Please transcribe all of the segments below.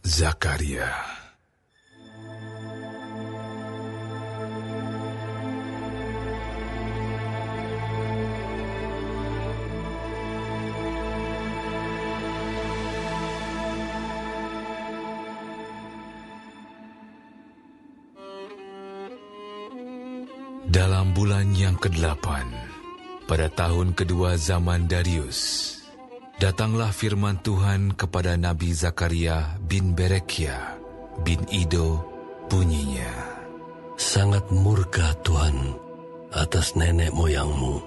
Zakaria. Dalam bulan yang ke-8, pada tahun kedua zaman Darius, datanglah firman Tuhan kepada Nabi Zakaria bin Berekia bin Ido, bunyinya, sangat murka Tuhan atas nenek moyangmu.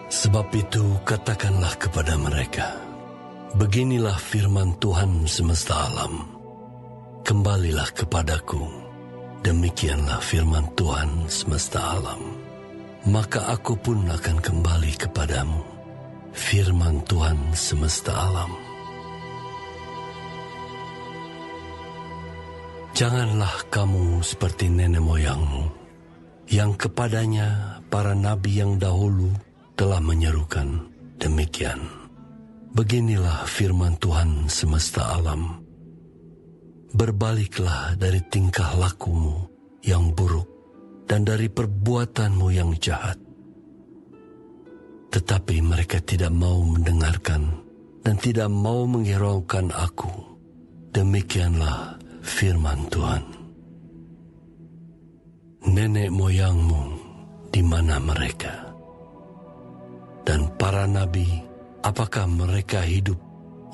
Sebab itu katakanlah kepada mereka, beginilah firman Tuhan semesta alam, kembalilah kepadaku. Demikianlah firman Tuhan semesta alam, maka aku pun akan kembali kepadamu. Firman Tuhan semesta alam. Janganlah kamu seperti nenek moyangmu, yang kepadanya para nabi yang dahulu telah menyerukan demikian. Beginilah firman Tuhan semesta alam. Berbaliklah dari tingkah lakumu yang buruk dan dari perbuatanmu yang jahat. Tetapi mereka tidak mau mendengarkan dan tidak mau menghiraukan aku. Demikianlah firman Tuhan. Nenek moyangmu di mana mereka? Dan para nabi, apakah mereka hidup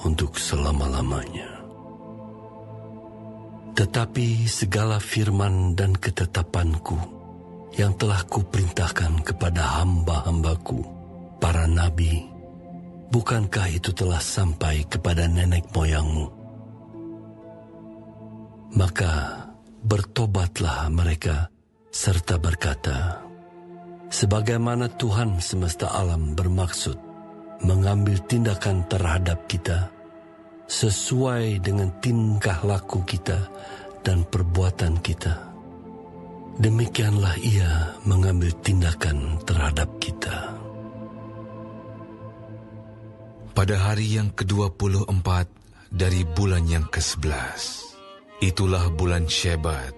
untuk selama-lamanya? Tetapi segala firman dan ketetapanku yang telah kuperintahkan kepada hamba-hambaku, para nabi, bukankah itu telah sampai kepada nenek moyangmu? Maka bertobatlah mereka serta berkata, sebagaimana Tuhan semesta alam bermaksud mengambil tindakan terhadap kita, sesuai dengan tingkah laku kita dan perbuatan kita, demikianlah Ia mengambil tindakan terhadap kita. Pada hari yang ke-24 dari bulan yang ke-11, itulah bulan Shebat.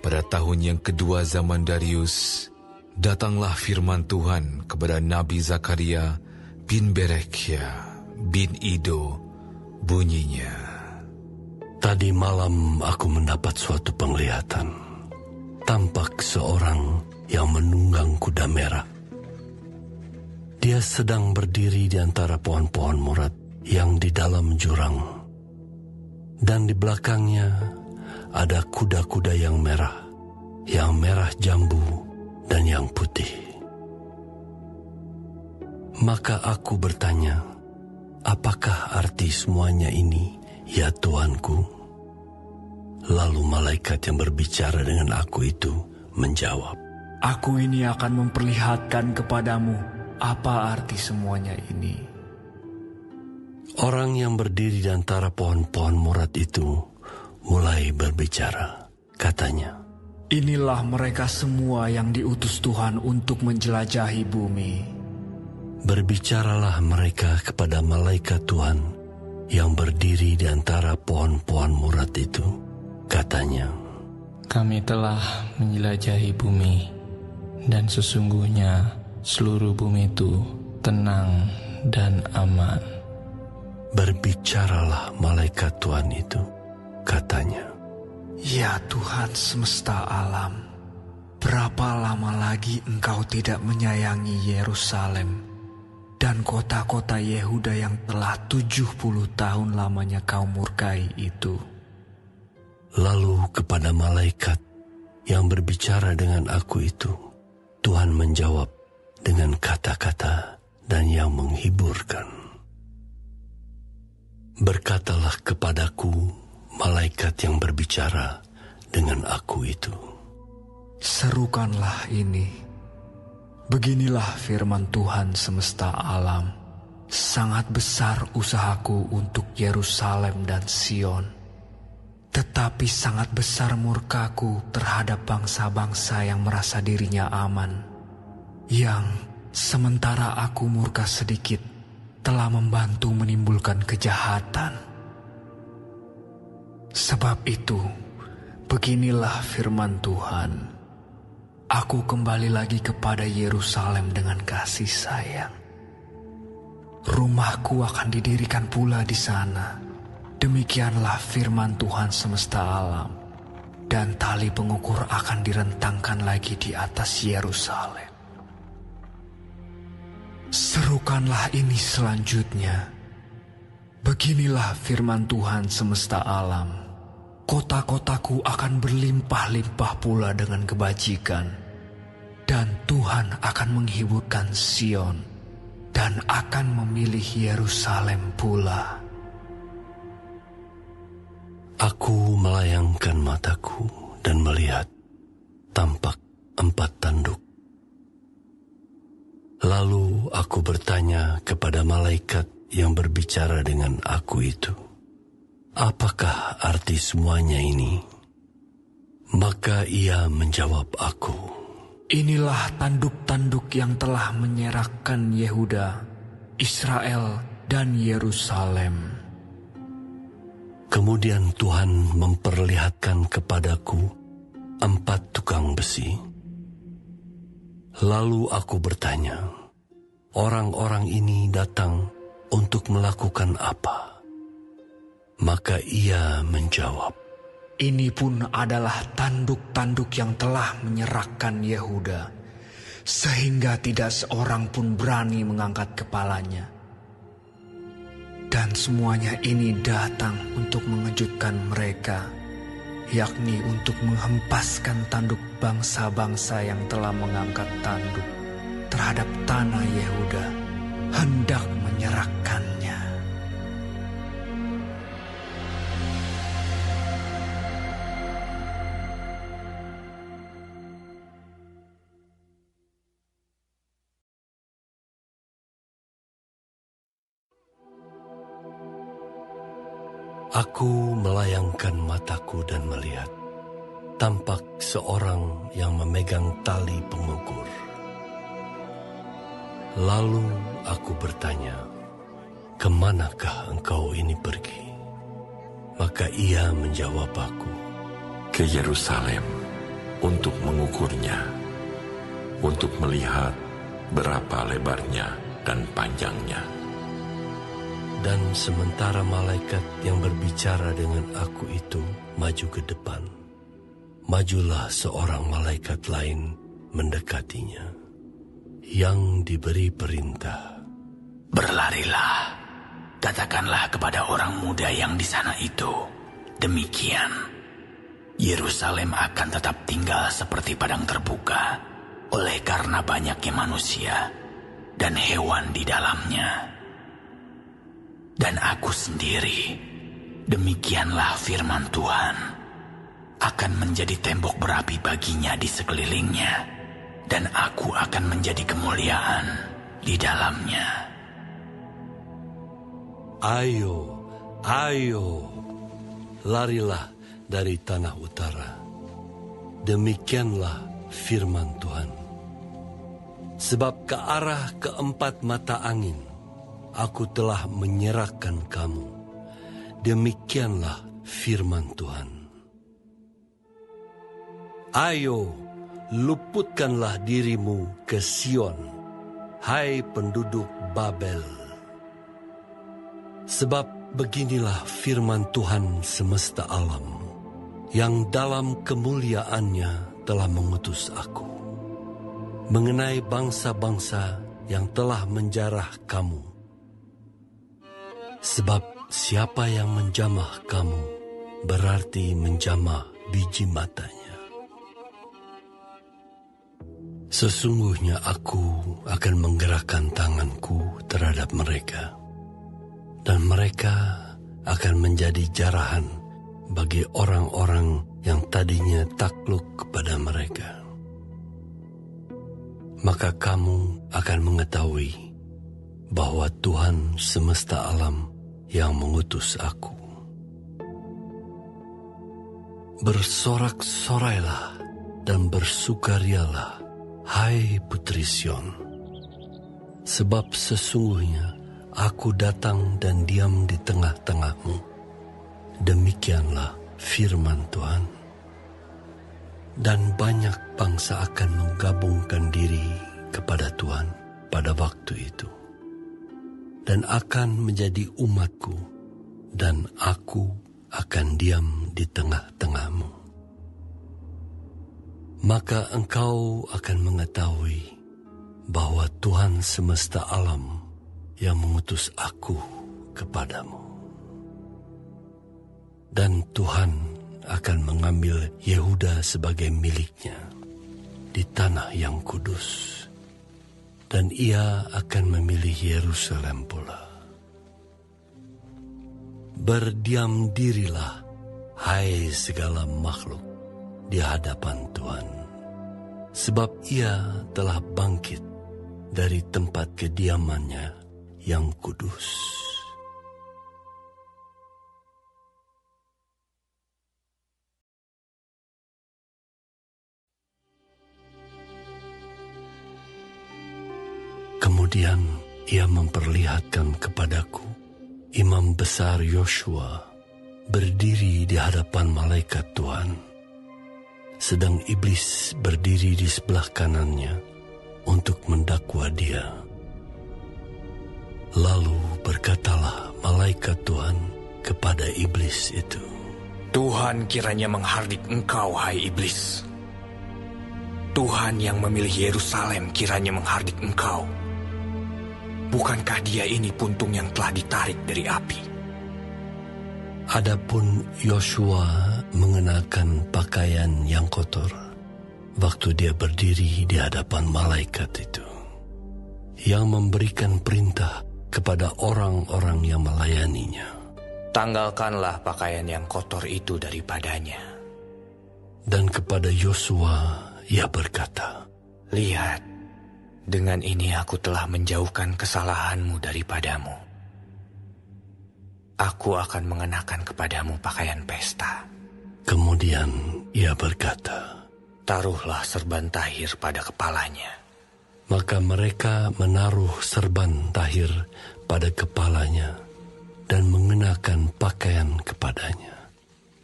Pada tahun yang kedua zaman Darius, datanglah firman Tuhan kepada Nabi Zakaria bin Berekia bin Ido, bunyinya, tadi malam aku mendapat suatu penglihatan. Tampak seorang yang menunggang kuda merah. Dia sedang berdiri di antara pohon-pohon murad yang di dalam jurang. Dan di belakangnya ada kuda-kuda yang merah jambu dan yang putih. Maka aku bertanya, apakah arti semuanya ini, ya Tuanku? Lalu malaikat yang berbicara dengan aku itu menjawab, aku ini akan memperlihatkan kepadamu apa arti semuanya ini. Orang yang berdiri di antara pohon-pohon murad itu mulai berbicara. Katanya, inilah mereka semua yang diutus Tuhan untuk menjelajahi bumi. Berbicaralah mereka kepada malaikat Tuhan yang berdiri di antara pohon-pohon murad itu. Katanya, kami telah menjelajahi bumi, dan sesungguhnya seluruh bumi itu tenang dan aman. Berbicaralah malaikat Tuhan itu. Katanya, ya Tuhan semesta alam, berapa lama lagi Engkau tidak menyayangi Yerusalem dan kota-kota Yehuda yang telah 70 tahun lamanya Kau murkai itu? Lalu kepada malaikat yang berbicara dengan aku itu, Tuhan menjawab dengan kata-kata dan yang menghiburkan. Berkatalah kepadaku malaikat yang berbicara dengan aku itu, serukanlah ini. Beginilah firman Tuhan semesta alam, sangat besar usahaku untuk Yerusalem dan Sion. Tetapi sangat besar murkaku terhadap bangsa-bangsa yang merasa dirinya aman, yang sementara aku murka sedikit telah membantu menimbulkan kejahatan. Sebab itu, beginilah firman Tuhan. Aku kembali lagi kepada Yerusalem dengan kasih sayang. Rumahku akan didirikan pula di sana. Demikianlah firman Tuhan semesta alam. Dan tali pengukur akan direntangkan lagi di atas Yerusalem. Serukanlah ini selanjutnya. Beginilah firman Tuhan semesta alam. Kota-kotaku akan berlimpah-limpah pula dengan kebajikan. Dan Tuhan akan menghiburkan Sion dan akan memilih Yerusalem pula. Aku melayangkan mataku dan melihat tampak 4 tanduk. Lalu aku bertanya kepada malaikat yang berbicara dengan aku itu, apakah arti semuanya ini? Maka ia menjawab aku, inilah tanduk-tanduk yang telah menyerahkan Yehuda, Israel, dan Yerusalem. Kemudian Tuhan memperlihatkan kepadaku 4 tukang besi. Lalu aku bertanya, orang-orang ini datang untuk melakukan apa? Maka ia menjawab, ini pun adalah tanduk-tanduk yang telah menyerahkan Yehuda, sehingga tidak seorang pun berani mengangkat kepalanya. Dan semuanya ini datang untuk mengejutkan mereka, yakni untuk menghempaskan tanduk bangsa-bangsa yang telah mengangkat tanduk terhadap tanah Yehuda, hendak menyerahkannya. Aku melayangkan mataku dan melihat, tampak seorang yang memegang tali pengukur. Lalu aku bertanya, kemanakah engkau ini pergi? Maka ia menjawab aku, ke Yerusalem untuk mengukurnya, untuk melihat berapa lebarnya dan panjangnya. Dan sementara malaikat yang berbicara dengan aku itu maju ke depan, majulah seorang malaikat lain mendekatinya, yang diberi perintah, berlarilah, katakanlah kepada orang muda yang di sana itu, demikian, Yerusalem akan tetap tinggal seperti padang terbuka, oleh karena banyaknya manusia dan hewan di dalamnya. Dan aku sendiri, demikianlah firman Tuhan, akan menjadi tembok berapi baginya di sekelilingnya, dan aku akan menjadi kemuliaan di dalamnya. Ayo, ayo, larilah dari tanah utara. Demikianlah firman Tuhan. Sebab ke arah keempat mata angin, aku telah menyerahkan kamu. Demikianlah firman Tuhan. Ayo, luputkanlah dirimu ke Sion, hai penduduk Babel. Sebab beginilah firman Tuhan semesta alam, yang dalam kemuliaannya telah mengutus aku, mengenai bangsa-bangsa yang telah menjarah kamu. Sebab siapa yang menjamah kamu, berarti menjamah biji matanya. Sesungguhnya aku akan menggerakkan tanganku terhadap mereka, dan mereka akan menjadi jarahan bagi orang-orang yang tadinya takluk kepada mereka. Maka kamu akan mengetahui bahwa Tuhan semesta alam yang mengutus aku. Bersorak-sorailah dan bersukarialah, hai putri Sion, sebab sesungguhnya aku datang dan diam di tengah-tengahmu. Demikianlah firman Tuhan. Dan banyak bangsa akan menggabungkan diri kepada Tuhan pada waktu itu, dan akan menjadi umatku, dan aku akan diam di tengah-tengahmu. Maka engkau akan mengetahui bahwa Tuhan semesta alam yang mengutus aku kepadamu. Dan Tuhan akan mengambil Yehuda sebagai miliknya di tanah yang kudus, dan ia akan memilih Yerusalem pula. Berdiam dirilah, hai segala makhluk, di hadapan Tuhan, sebab ia telah bangkit dari tempat kediamannya yang kudus. Kemudian ia memperlihatkan kepadaku imam besar Yosua berdiri di hadapan malaikat Tuhan, sedang iblis berdiri di sebelah kanannya untuk mendakwa dia. Lalu berkatalah malaikat Tuhan kepada iblis itu, Tuhan kiranya menghardik engkau, hai iblis. Tuhan yang memilih Yerusalem kiranya menghardik engkau. Bukankah dia ini puntung yang telah ditarik dari api? Adapun Yosua mengenakan pakaian yang kotor waktu dia berdiri di hadapan malaikat itu, yang memberikan perintah kepada orang-orang yang melayaninya. Tanggalkanlah pakaian yang kotor itu daripadanya. Dan kepada Yosua ia berkata, Lihat, dengan ini aku telah menjauhkan kesalahanmu daripadamu. Aku akan mengenakan kepadamu pakaian pesta. Kemudian ia berkata, Taruhlah serban tahir pada kepalanya. Maka mereka menaruh serban tahir pada kepalanya dan mengenakan pakaian kepadanya,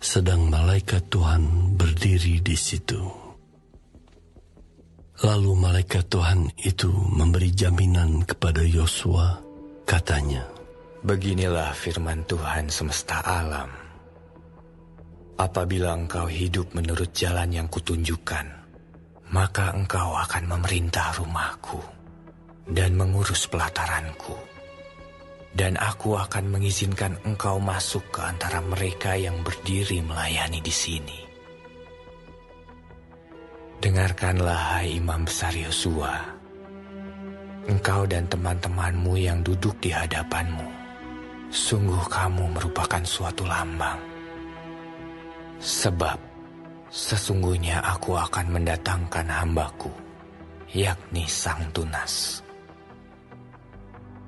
sedang malaikat Tuhan berdiri di situ. Lalu malaikat Tuhan itu memberi jaminan kepada Yosua, katanya, Beginilah firman Tuhan semesta alam. Apabila engkau hidup menurut jalan yang kutunjukkan, maka engkau akan memerintah rumahku dan mengurus pelataranku. Dan aku akan mengizinkan engkau masuk ke antara mereka yang berdiri melayani di sini. Dengarkanlah, hai imam besar Yosua, engkau dan teman-temanmu yang duduk di hadapanmu, sungguh kamu merupakan suatu lambang. Sebab sesungguhnya aku akan mendatangkan hambaku, yakni Sang Tunas.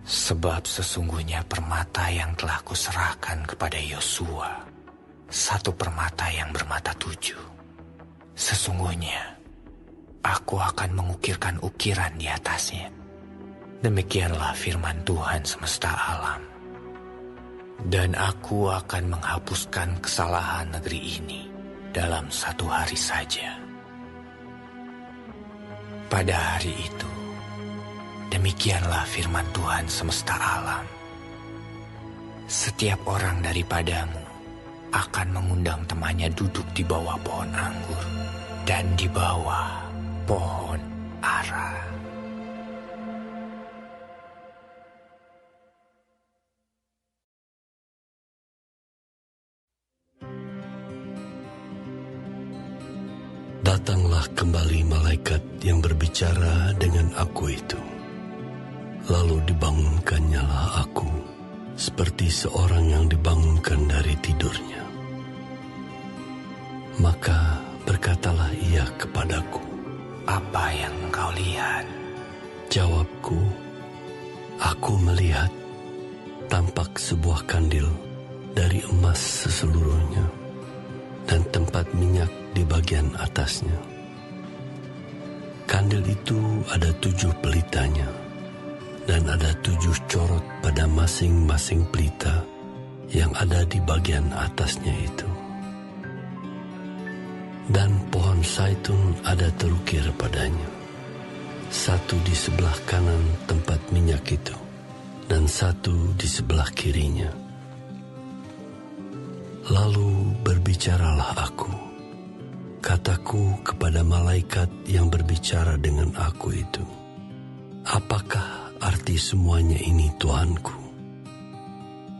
Sebab sesungguhnya permata yang telah kuserahkan kepada Yosua, satu permata yang bermata 7. Sesungguhnya aku akan mengukirkan ukiran di atasnya. Demikianlah firman Tuhan semesta alam. Dan aku akan menghapuskan kesalahan negeri ini dalam 1 hari saja. Pada hari itu, demikianlah firman Tuhan semesta alam. Setiap orang daripadamu akan mengundang temannya duduk di bawah pohon anggur dan di bawah pohon ara. Datanglah kembali malaikat yang berbicara dengan aku itu. Lalu dibangunkannyalah aku seperti seorang yang dibangunkan dari tidurnya. Maka berkatalah ia kepadaku, Apa yang engkau lihat? Jawabku, aku melihat tampak sebuah kandil dari emas seseluruhnya dan tempat minyak di bagian atasnya. Kandil itu ada 7 pelitanya dan ada 7 corot pada masing-masing pelita yang ada di bagian atasnya itu. dan pohon zaitun ada terukir padanya, satu di sebelah kanan tempat minyak itu, dan satu di sebelah kirinya. Lalu berbicaralah aku, kataku kepada malaikat yang berbicara dengan aku itu, apakah arti semuanya ini, Tuanku?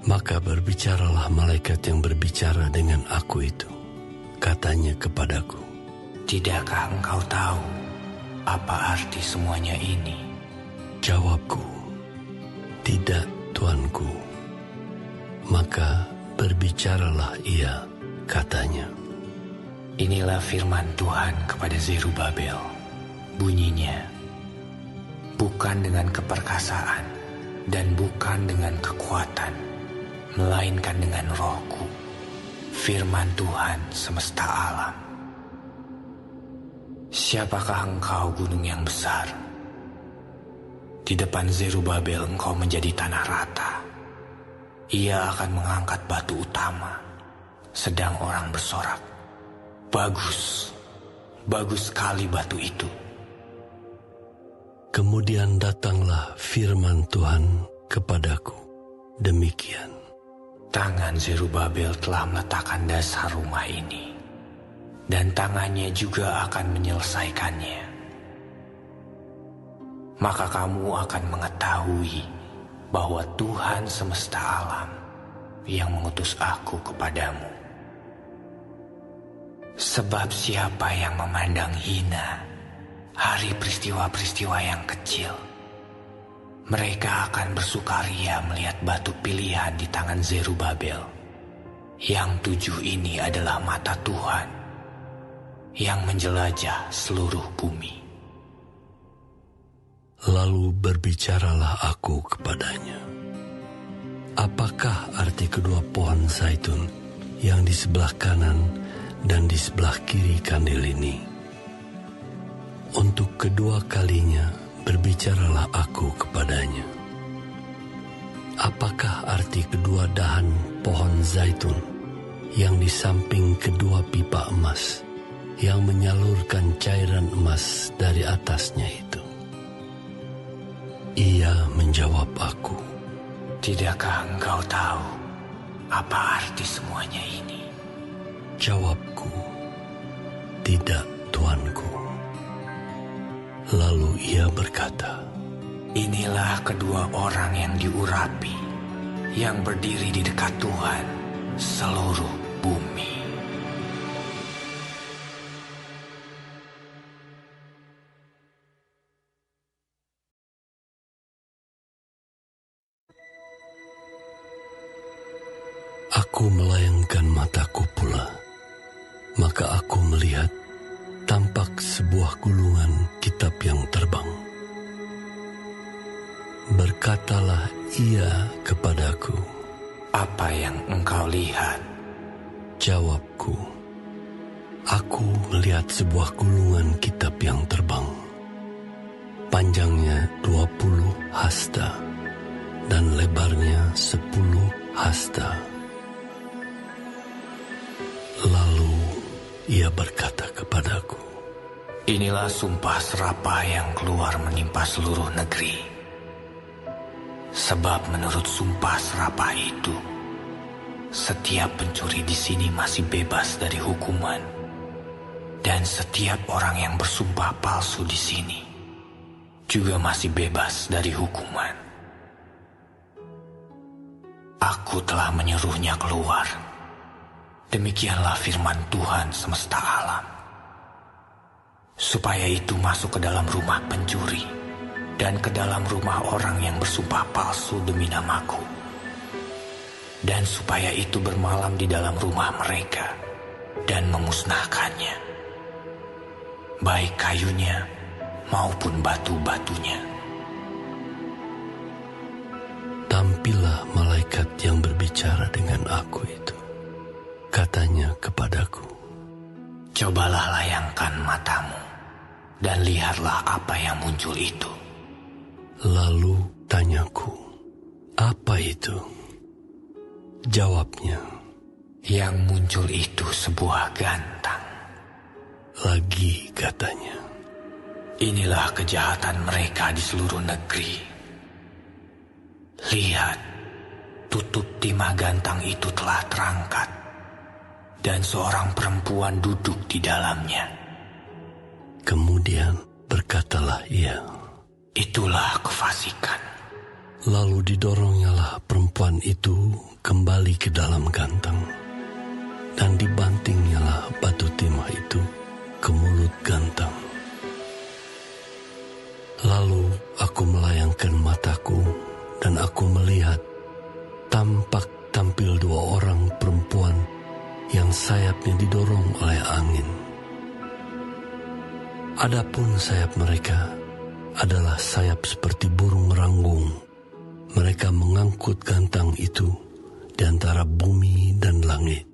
Maka berbicaralah malaikat yang berbicara dengan aku itu, katanya kepadaku, tidakkah engkau tahu apa arti semuanya ini? Jawabku, tidak, Tuanku. Maka berbicaralah ia, katanya, inilah firman Tuhan kepada Zerubabel. Bunyinya, bukan dengan keperkasaan dan bukan dengan kekuatan, melainkan dengan Rohku, firman Tuhan semesta alam. Siapakah engkau, gunung yang besar? Di depan Zerubabel engkau menjadi tanah rata. Ia akan mengangkat batu utama, sedang orang bersorak, bagus, bagus sekali batu itu. Kemudian datanglah firman Tuhan kepadaku, demikian. Tangan Zerubabel telah meletakkan dasar rumah ini, dan tangannya juga akan menyelesaikannya. Maka kamu akan mengetahui bahwa Tuhan semesta alam yang mengutus aku kepadamu. Sebab siapa yang memandang hina hari peristiwa-peristiwa yang kecil, mereka akan bersukaria melihat batu pilihan di tangan Zerubabel. Yang 7 ini adalah mata Tuhan yang menjelajah seluruh bumi. Lalu berbicaralah aku kepadanya, apakah arti kedua pohon zaitun yang di sebelah kanan dan di sebelah kiri kandil ini? Untuk kedua kalinya berbicaralah aku kepadanya, apakah arti kedua dahan pohon zaitun yang di samping kedua pipa emas yang menyalurkan cairan emas dari atasnya itu? Ia menjawab aku, tidakkah engkau tahu apa arti semuanya ini? Jawabku, tidak, Tuanku. Lalu ia berkata, inilah kedua orang yang diurapi, yang berdiri di dekat Tuhan seluruh bumi. Aku melayangkan mataku pula, maka aku melihat tampak sebuah gulungan kitab yang terbang. Berkatalah ia kepadaku, apa yang engkau lihat? Jawabku, aku melihat sebuah gulungan kitab yang terbang. Panjangnya 20 hasta dan lebarnya 10 hasta. Lalu ia berkata kepadaku, inilah sumpah serapah yang keluar menimpa seluruh negeri. Sebab menurut sumpah serapah itu, setiap pencuri di sini masih bebas dari hukuman, dan setiap orang yang bersumpah palsu di sini juga masih bebas dari hukuman. Aku telah menyuruhnya keluar. Demikianlah firman Tuhan semesta alam. Supaya itu masuk ke dalam rumah pencuri dan ke dalam rumah orang yang bersumpah palsu demi namaku. Dan supaya itu bermalam di dalam rumah mereka dan memusnahkannya, baik kayunya maupun batu-batunya. Tampillah malaikat yang berbicara dengan aku itu. Katanya kepadaku, cobalah layangkan matamu dan lihatlah apa yang muncul itu. Lalu tanyaku, apa itu? Jawabnya, yang muncul itu sebuah gantang. lagi katanya. Inilah kejahatan mereka di seluruh negeri. Lihat, tutup timah gantang itu telah terangkat, dan seorang perempuan duduk di dalamnya. Kemudian berkatalah ia, itulah kefasikan. Lalu didorongnya perempuan itu kembali ke dalam gantang, dan dibantingnyalah batu timah itu ke mulut gantang. Lalu aku melayangkan mataku, dan aku melihat tampak tampil 2 orang perempuan yang sayapnya didorong oleh angin. Adapun sayap mereka adalah sayap seperti burung ranggung. Mereka mengangkut gantang itu di antara bumi dan langit.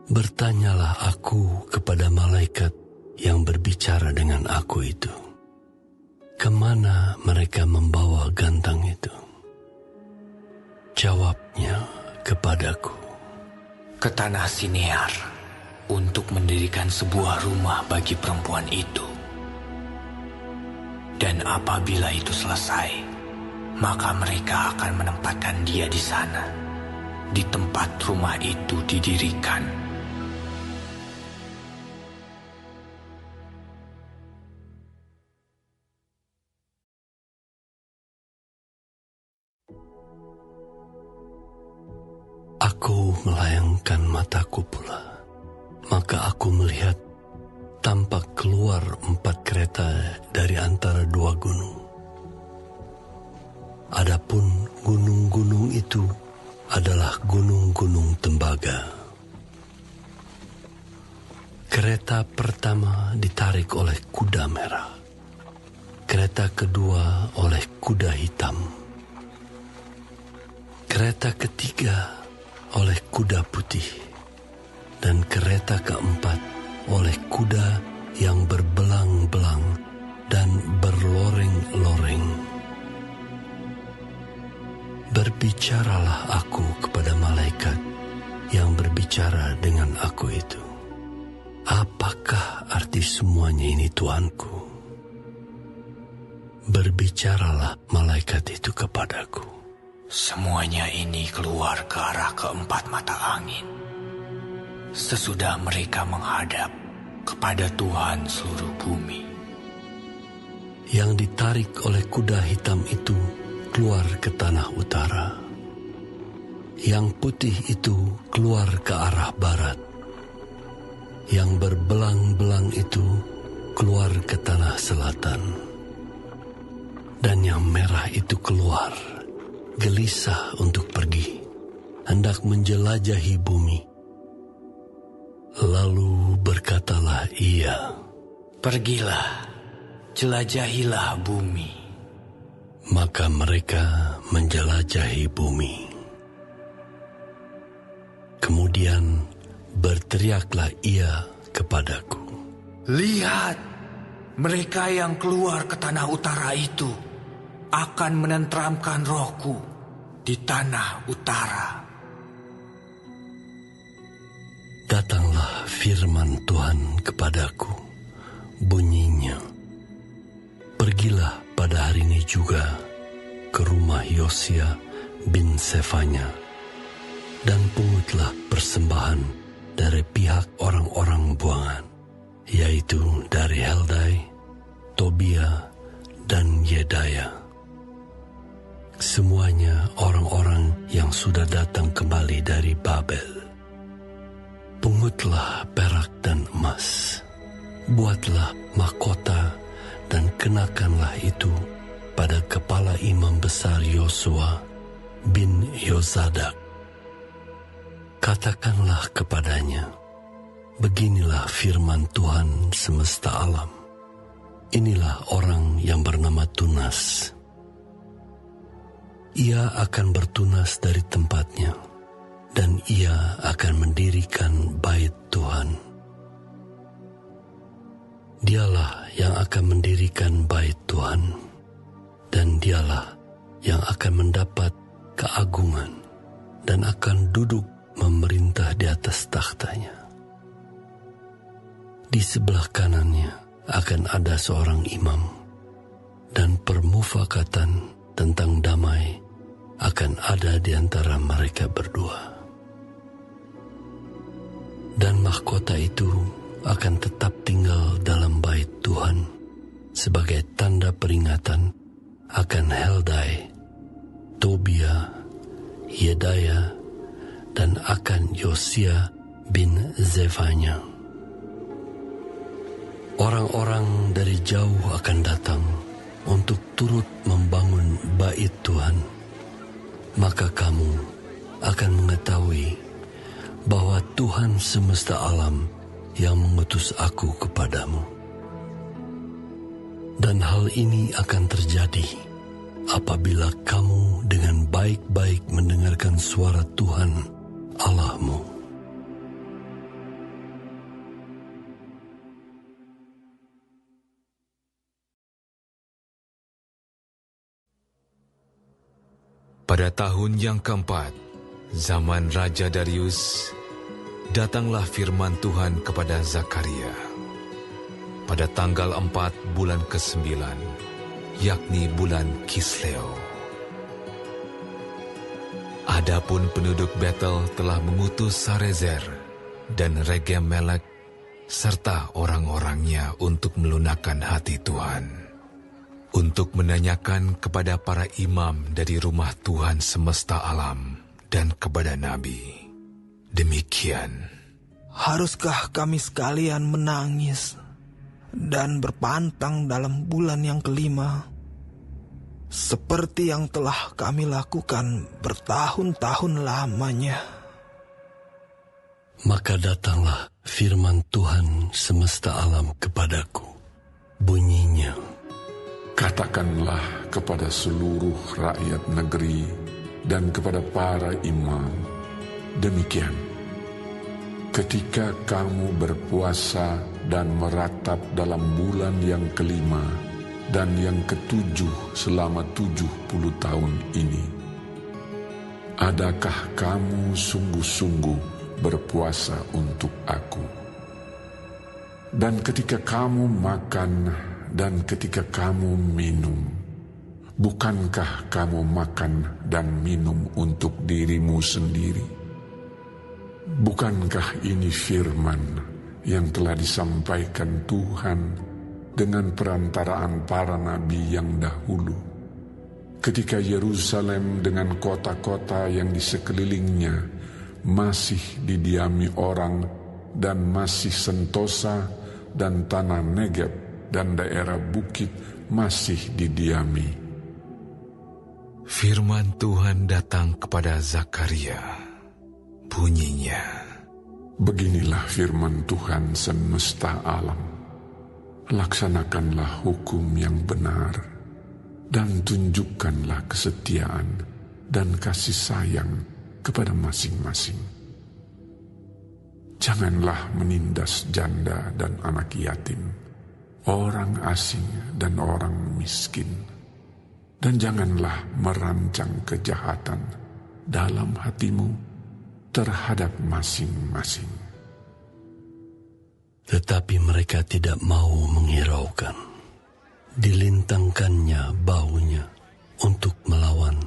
Bertanyalah aku kepada malaikat yang berbicara dengan aku itu, kemana mereka membawa gantang itu? Jawabnya kepadaku, ke tanah Sinear, untuk mendirikan sebuah rumah bagi perempuan itu. Dan apabila itu selesai, maka mereka akan menempatkan dia di sana, di tempat rumah itu didirikan. Aku melayangkan mataku pula, maka aku melihat tampak keluar 4 kereta dari antara 2 gunung. Adapun gunung-gunung itu adalah gunung-gunung tembaga. Kereta pertama ditarik oleh kuda merah, kereta kedua oleh kuda hitam, kereta ketiga oleh kuda putih, dan kereta keempat oleh kuda yang berbelang-belang dan berloreng-loreng. Berbicaralah aku kepada malaikat yang berbicara dengan aku itu. Apakah arti semuanya ini, Tuanku? Berbicaralah malaikat itu kepadaku. Semuanya ini keluar ke arah keempat mata angin, sesudah mereka menghadap kepada Tuhan seluruh bumi. Yang ditarik oleh kuda hitam itu keluar ke tanah utara. Yang putih itu keluar ke arah barat. Yang berbelang-belang itu keluar ke tanah selatan. Dan yang merah itu keluar, gelisah untuk pergi, hendak menjelajahi bumi. Lalu berkatalah ia, pergilah, jelajahilah bumi. Maka mereka menjelajahi bumi. Kemudian berteriaklah ia kepadaku, lihat, mereka yang keluar ke tanah utara itu akan menenteramkan rohku di tanah utara. Datanglah firman Tuhan kepadaku, bunyinya, pergilah pada hari ini juga ke rumah Yosia bin Sefanya, dan pungutlah persembahan dari pihak orang-orang buangan, yaitu dari Heldai, Tobia, dan Yedaya. Semuanya orang-orang yang sudah datang kembali dari Babel. Pungutlah perak dan emas, buatlah mahkota dan kenakanlah itu pada kepala imam besar Yosua bin Yozadak. Katakanlah kepadanya, beginilah firman Tuhan semesta alam. Inilah orang yang bernama Tunas. Ia akan bertunas dari tempatnya, dan ia akan mendirikan bait Tuhan. Dialah yang akan mendirikan bait Tuhan, dan dialah yang akan mendapat keagungan dan dan akan duduk memerintah di atas takhtanya. Di sebelah kanannya akan ada seorang imam, dan permufakatan tentang damai akan ada di antara mereka berdua. Dan mahkota itu akan tetap tinggal dalam bait Tuhan sebagai tanda peringatan akan Heldai, Tobia, Yedaya, dan akan Yosia bin Zefanya. Orang-orang dari jauh akan datang untuk turut membangun bait Tuhan. Maka kamu akan mengetahui bahwa Tuhan semesta alam yang mengutus aku kepadamu. Dan hal ini akan terjadi apabila kamu dengan baik-baik mendengarkan suara Tuhan Allahmu. Pada tahun yang keempat, zaman Raja Darius, datanglah firman Tuhan kepada Zakaria. Pada tanggal 4 bulan ke-9, yakni bulan Kisleo. Adapun penduduk Betel telah mengutus Sarezer dan Regem-Melek serta orang-orangnya untuk melunakkan hati Tuhan, untuk menanyakan kepada para imam dari rumah Tuhan semesta alam dan kepada Nabi. Demikian. Haruskah kami sekalian menangis dan berpantang dalam bulan yang kelima, seperti yang telah kami lakukan bertahun-tahun lamanya? Maka datanglah firman Tuhan semesta alam kepadaku. Bunyinya, katakanlah kepada seluruh rakyat negeri dan kepada para imam, demikian, ketika kamu berpuasa dan meratap dalam bulan yang kelima dan yang ketujuh selama 70 tahun ini, adakah kamu sungguh-sungguh berpuasa untuk aku? Dan ketika kamu makan dan ketika kamu minum, bukankah kamu makan dan minum untuk dirimu sendiri? Bukankah ini firman yang telah disampaikan Tuhan dengan perantaraan para nabi yang dahulu, ketika Yerusalem dengan kota-kota yang di sekelilingnya masih didiami orang dan masih sentosa dan tanah Negeb dan daerah bukit masih didiami. Firman Tuhan datang kepada Zakaria. Bunyinya, beginilah firman Tuhan semesta alam. Laksanakanlah hukum yang benar dan tunjukkanlah kesetiaan dan kasih sayang kepada masing-masing. Janganlah menindas janda dan anak yatim, orang asing dan orang miskin, dan janganlah merancang kejahatan dalam hatimu terhadap masing-masing. Tetapi mereka tidak mau menghiraukan. Dilintangkannya baunya untuk melawan,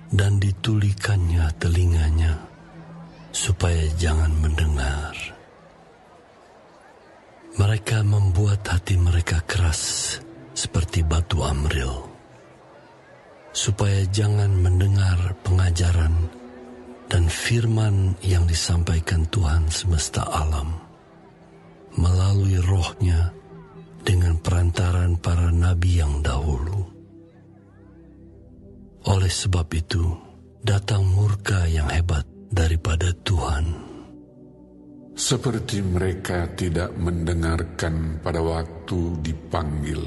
dan ditulikannya telinganya supaya jangan mendengar. Mereka membuat hati mereka keras seperti batu amril, supaya jangan mendengar pengajaran dan firman yang disampaikan Tuhan semesta alam melalui rohnya dengan perantaran para nabi yang dahulu. Oleh sebab itu, datang murka yang hebat daripada Tuhan. Seperti mereka tidak mendengarkan pada waktu dipanggil,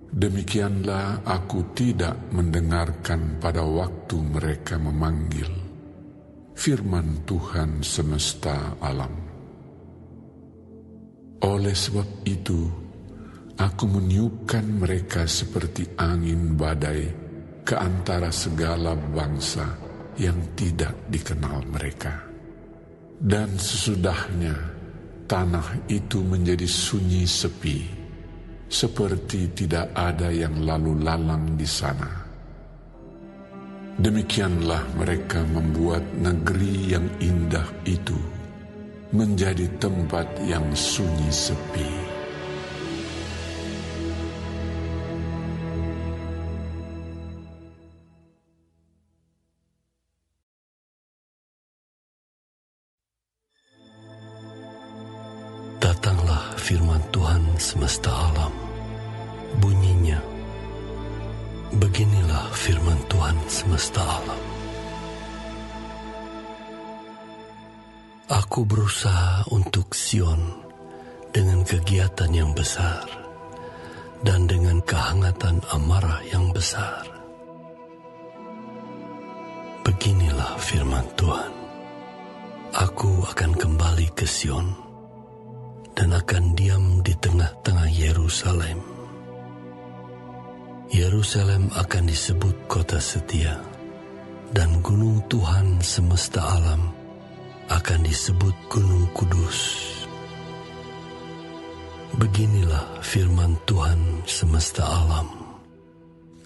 demikianlah aku tidak mendengarkan pada waktu mereka memanggil. Firman Tuhan semesta alam. Oleh sebab itu, aku meniupkan mereka seperti angin badai ke antara segala bangsa yang tidak dikenal mereka. Dan sesudahnya tanah itu menjadi sunyi sepi, seperti tidak ada yang lalu lalang di sana. Demikianlah mereka membuat negeri yang indah itu menjadi tempat yang sunyi sepi. Datanglah firman Tuhan semesta alam. Bunyinya, beginilah firman Tuhan semesta alam. Aku berusaha untuk Sion dengan kegiatan yang besar dan dengan kehangatan amarah yang besar. Beginilah firman Tuhan. Aku akan kembali ke Sion dan akan diam di tengah-tengah Yerusalem. Yerusalem akan disebut kota setia, dan gunung Tuhan semesta alam akan disebut gunung kudus. Beginilah firman Tuhan semesta alam.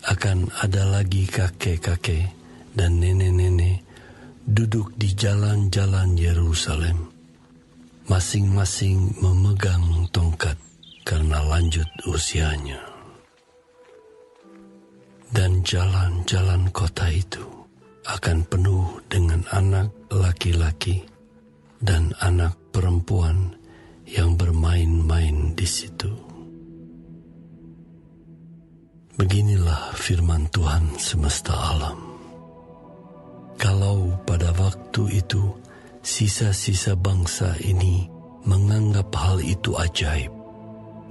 Akan ada lagi kakek-kakek dan nenek-nenek duduk di jalan-jalan Yerusalem, masing-masing memegang tongkat karena lanjut usianya. Dan jalan-jalan kota itu akan penuh dengan anak laki-laki dan anak perempuan yang bermain-main di situ. Beginilah firman Tuhan semesta alam. Kalau pada waktu itu sisa-sisa bangsa ini menganggap hal itu ajaib,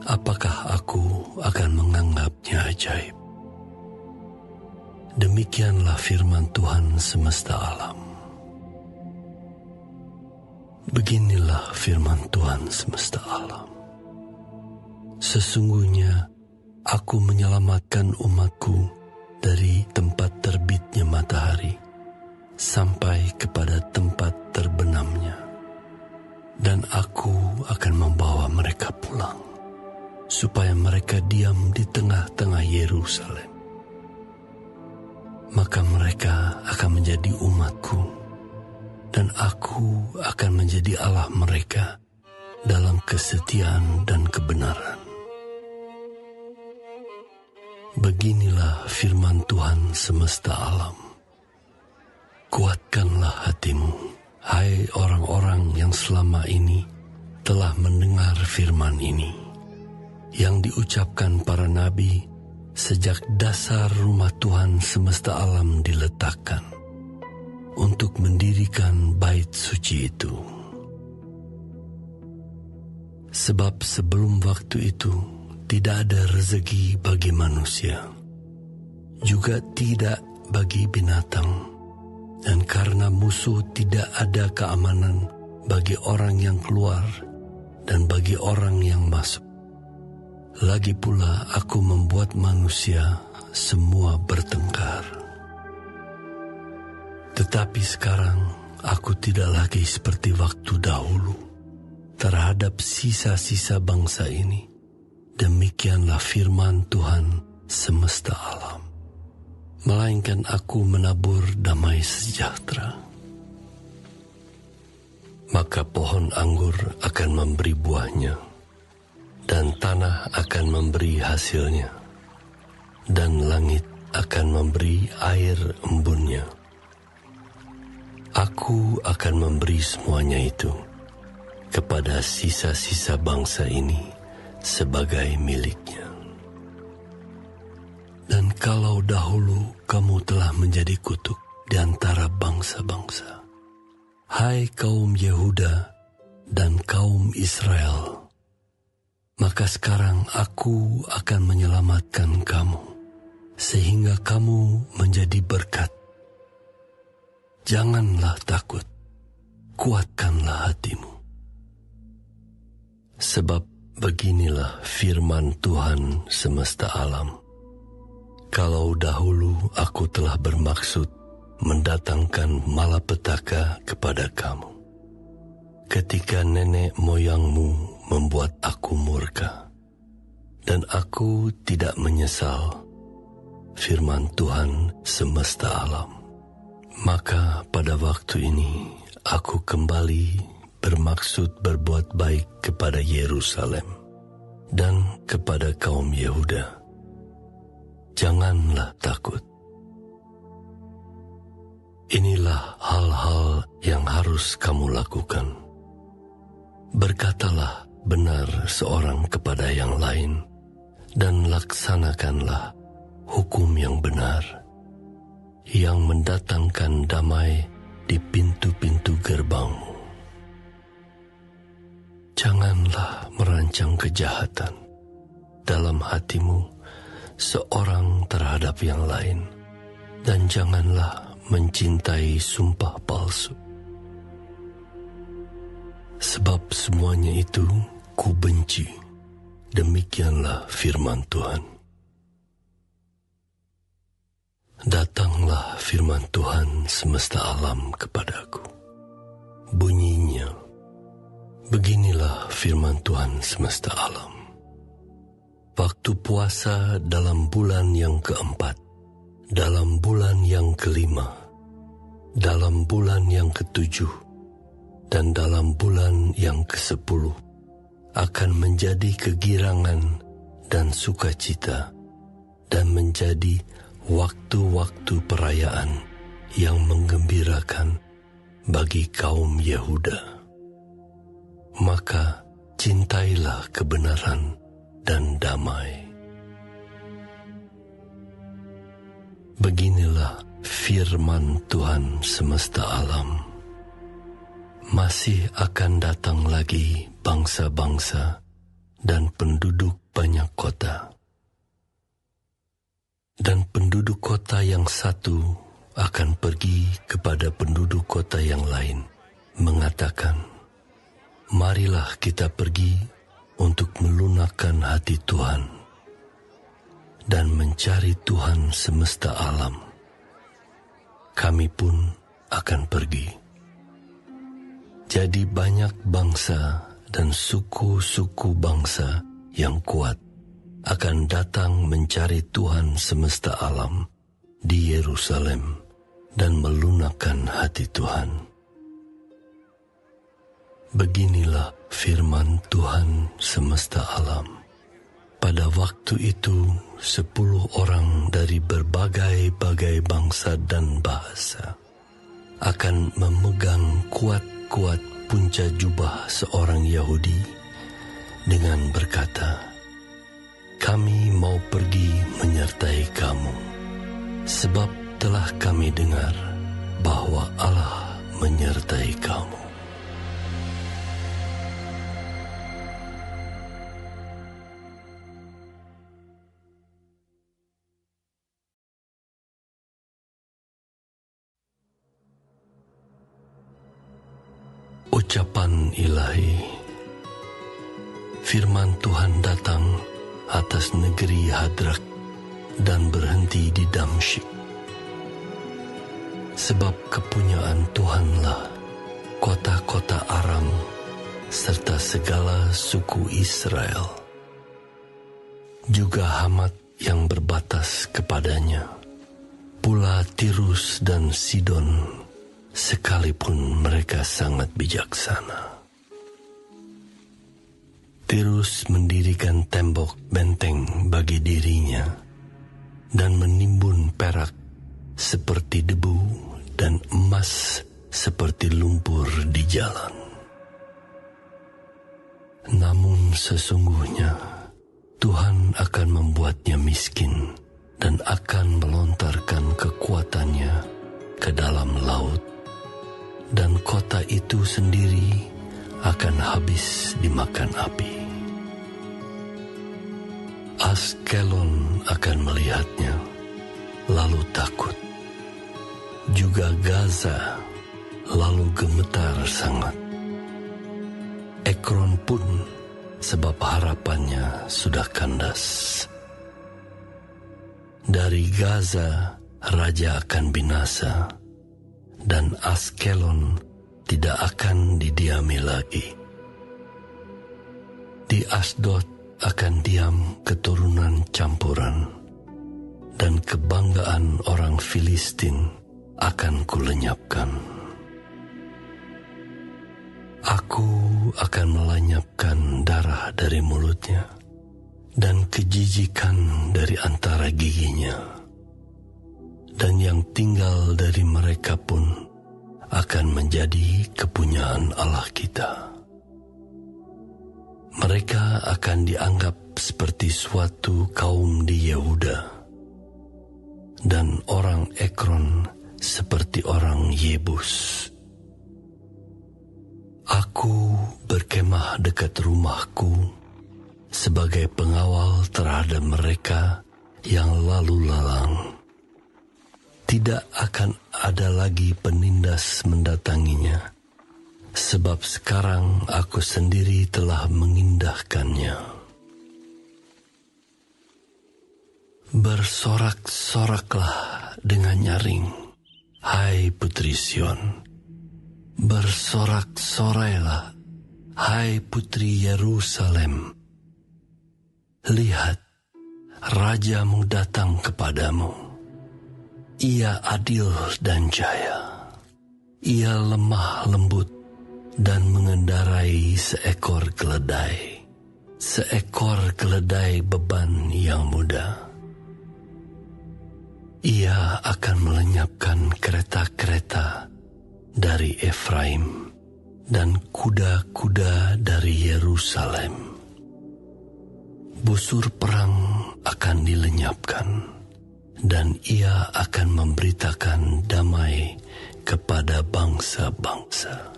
apakah aku akan menganggapnya ajaib? Demikianlah firman Tuhan semesta alam. Beginilah firman Tuhan semesta alam. Sesungguhnya aku menyelamatkan umatku dari tempat terbitnya matahari sampai kepada tempat terbenamnya, dan aku akan membawa mereka pulang, supaya mereka diam di tengah-tengah Yerusalem. Maka mereka akan menjadi umatku, dan aku akan menjadi Allah mereka dalam kesetiaan dan kebenaran. Beginilah firman Tuhan semesta alam. Kuatkanlah hatimu, hai orang-orang yang selama ini telah mendengar firman ini, yang diucapkan para nabi sejak dasar rumah Tuhan semesta alam diletakkan untuk mendirikan bait suci itu. Sebab sebelum waktu itu tidak ada rezeki bagi manusia, juga tidak bagi binatang, dan karena musuh tidak ada keamanan bagi orang yang keluar dan bagi orang yang masuk. Lagi pula aku membuat manusia semua bertengkar. Tetapi sekarang aku tidak lagi seperti waktu dahulu terhadap sisa-sisa bangsa ini. Demikianlah firman Tuhan semesta alam. Melainkan aku menabur damai sejahtera. Maka pohon anggur akan memberi buahnya, dan tanah akan memberi hasilnya, dan langit akan memberi air embunnya. Aku akan memberi semuanya itu kepada sisa-sisa bangsa ini sebagai miliknya. Dan kalau dahulu kamu telah menjadi kutuk di antara bangsa-bangsa, hai kaum Yehuda dan kaum Israel, maka sekarang aku akan menyelamatkan kamu, sehingga kamu menjadi berkat. Janganlah takut, kuatkanlah hatimu. Sebab beginilah firman Tuhan semesta alam. Kalau dahulu aku telah bermaksud mendatangkan malapetaka kepada kamu, ketika nenek moyangmu membuat aku murka, dan aku tidak menyesal, firman Tuhan semesta alam. Maka pada waktu ini aku kembali bermaksud berbuat baik kepada Yerusalem dan kepada kaum Yehuda. Janganlah takut. Inilah hal-hal yang harus kamu lakukan. Berkatalah benar seorang kepada yang lain, dan laksanakanlah hukum yang benar, yang mendatangkan damai di pintu-pintu gerbangmu. Janganlah merancang kejahatan dalam hatimu seorang terhadap yang lain, dan janganlah mencintai sumpah palsu. Sebab semuanya itu ku benci. Demikianlah firman Tuhan. Datanglah firman Tuhan semesta alam kepadaku. Bunyinya, beginilah firman Tuhan semesta alam. Waktu puasa dalam bulan yang keempat, dalam bulan yang kelima, dalam bulan yang ketujuh, dan dalam bulan yang ke-10 akan menjadi kegirangan dan sukacita, dan menjadi waktu-waktu perayaan yang menggembirakan bagi kaum Yehuda. Maka cintailah kebenaran dan damai. Beginilah firman Tuhan semesta alam. Masih akan datang lagi bangsa-bangsa dan penduduk banyak kota. Dan penduduk kota yang satu akan pergi kepada penduduk kota yang lain, mengatakan, marilah kita pergi untuk melunakkan hati Tuhan dan mencari Tuhan semesta alam. Kami pun akan pergi. Jadi banyak bangsa dan suku-suku bangsa yang kuat akan datang mencari Tuhan semesta alam di Yerusalem dan melunakkan hati Tuhan. Beginilah firman Tuhan semesta alam. Pada waktu itu 10 orang dari berbagai-bagai bangsa dan bahasa akan memegang kuat-kuat punca jubah seorang Yahudi dengan berkata, kami mau pergi menyertai kamu, sebab telah kami dengar bahwa Allah menyertai kamu. Ucapan ilahi. Firman Tuhan datang atas negeri Hadrak dan berhenti di Damsyik. Sebab kepunyaan Tuhanlah kota-kota Aram serta segala suku Israel. Juga Hamat yang berbatas kepadanya, pula Tirus dan Sidon, sekalipun mereka sangat bijaksana. Tirus mendirikan tembok benteng bagi dirinya dan menimbun perak seperti debu dan emas seperti lumpur di jalan. Namun sesungguhnya Tuhan akan membuatnya miskin dan akan melontarkan kekuatannya ke dalam laut, dan kota itu sendiri akan habis dimakan api. Askelon akan melihatnya, lalu takut. Juga Gaza, lalu gemetar sangat. Ekron pun, sebab harapannya sudah kandas. Dari Gaza, raja akan binasa, dan Askelon tidak akan didiami lagi. Di Asdod akan diam keturunan campuran, dan kebanggaan orang Filistin akan kulenyapkan. Aku akan melenyapkan darah dari mulutnya, dan kejijikan dari antara giginya, dan yang tinggal dari mereka pun akan menjadi kepunyaan Allah kita. Mereka akan dianggap seperti suatu kaum di Yehuda, dan orang Ekron seperti orang Yebus. Aku berkemah dekat rumahku sebagai pengawal terhadap mereka yang lalu lalang. Tidak akan ada lagi penindas mendatanginya, sebab sekarang aku sendiri telah mengindahkannya. Bersorak-soraklah dengan nyaring, hai Putri Sion. Bersorak-sorailah, hai Putri Yerusalem. Lihat, Rajamu datang kepadamu. Ia adil dan jaya. Ia lemah lembut dan mengendarai seekor keledai beban yang muda. Ia akan melenyapkan kereta-kereta dari Efraim dan kuda-kuda dari Yerusalem. Busur perang akan dilenyapkan, dan ia akan memberitakan damai kepada bangsa-bangsa.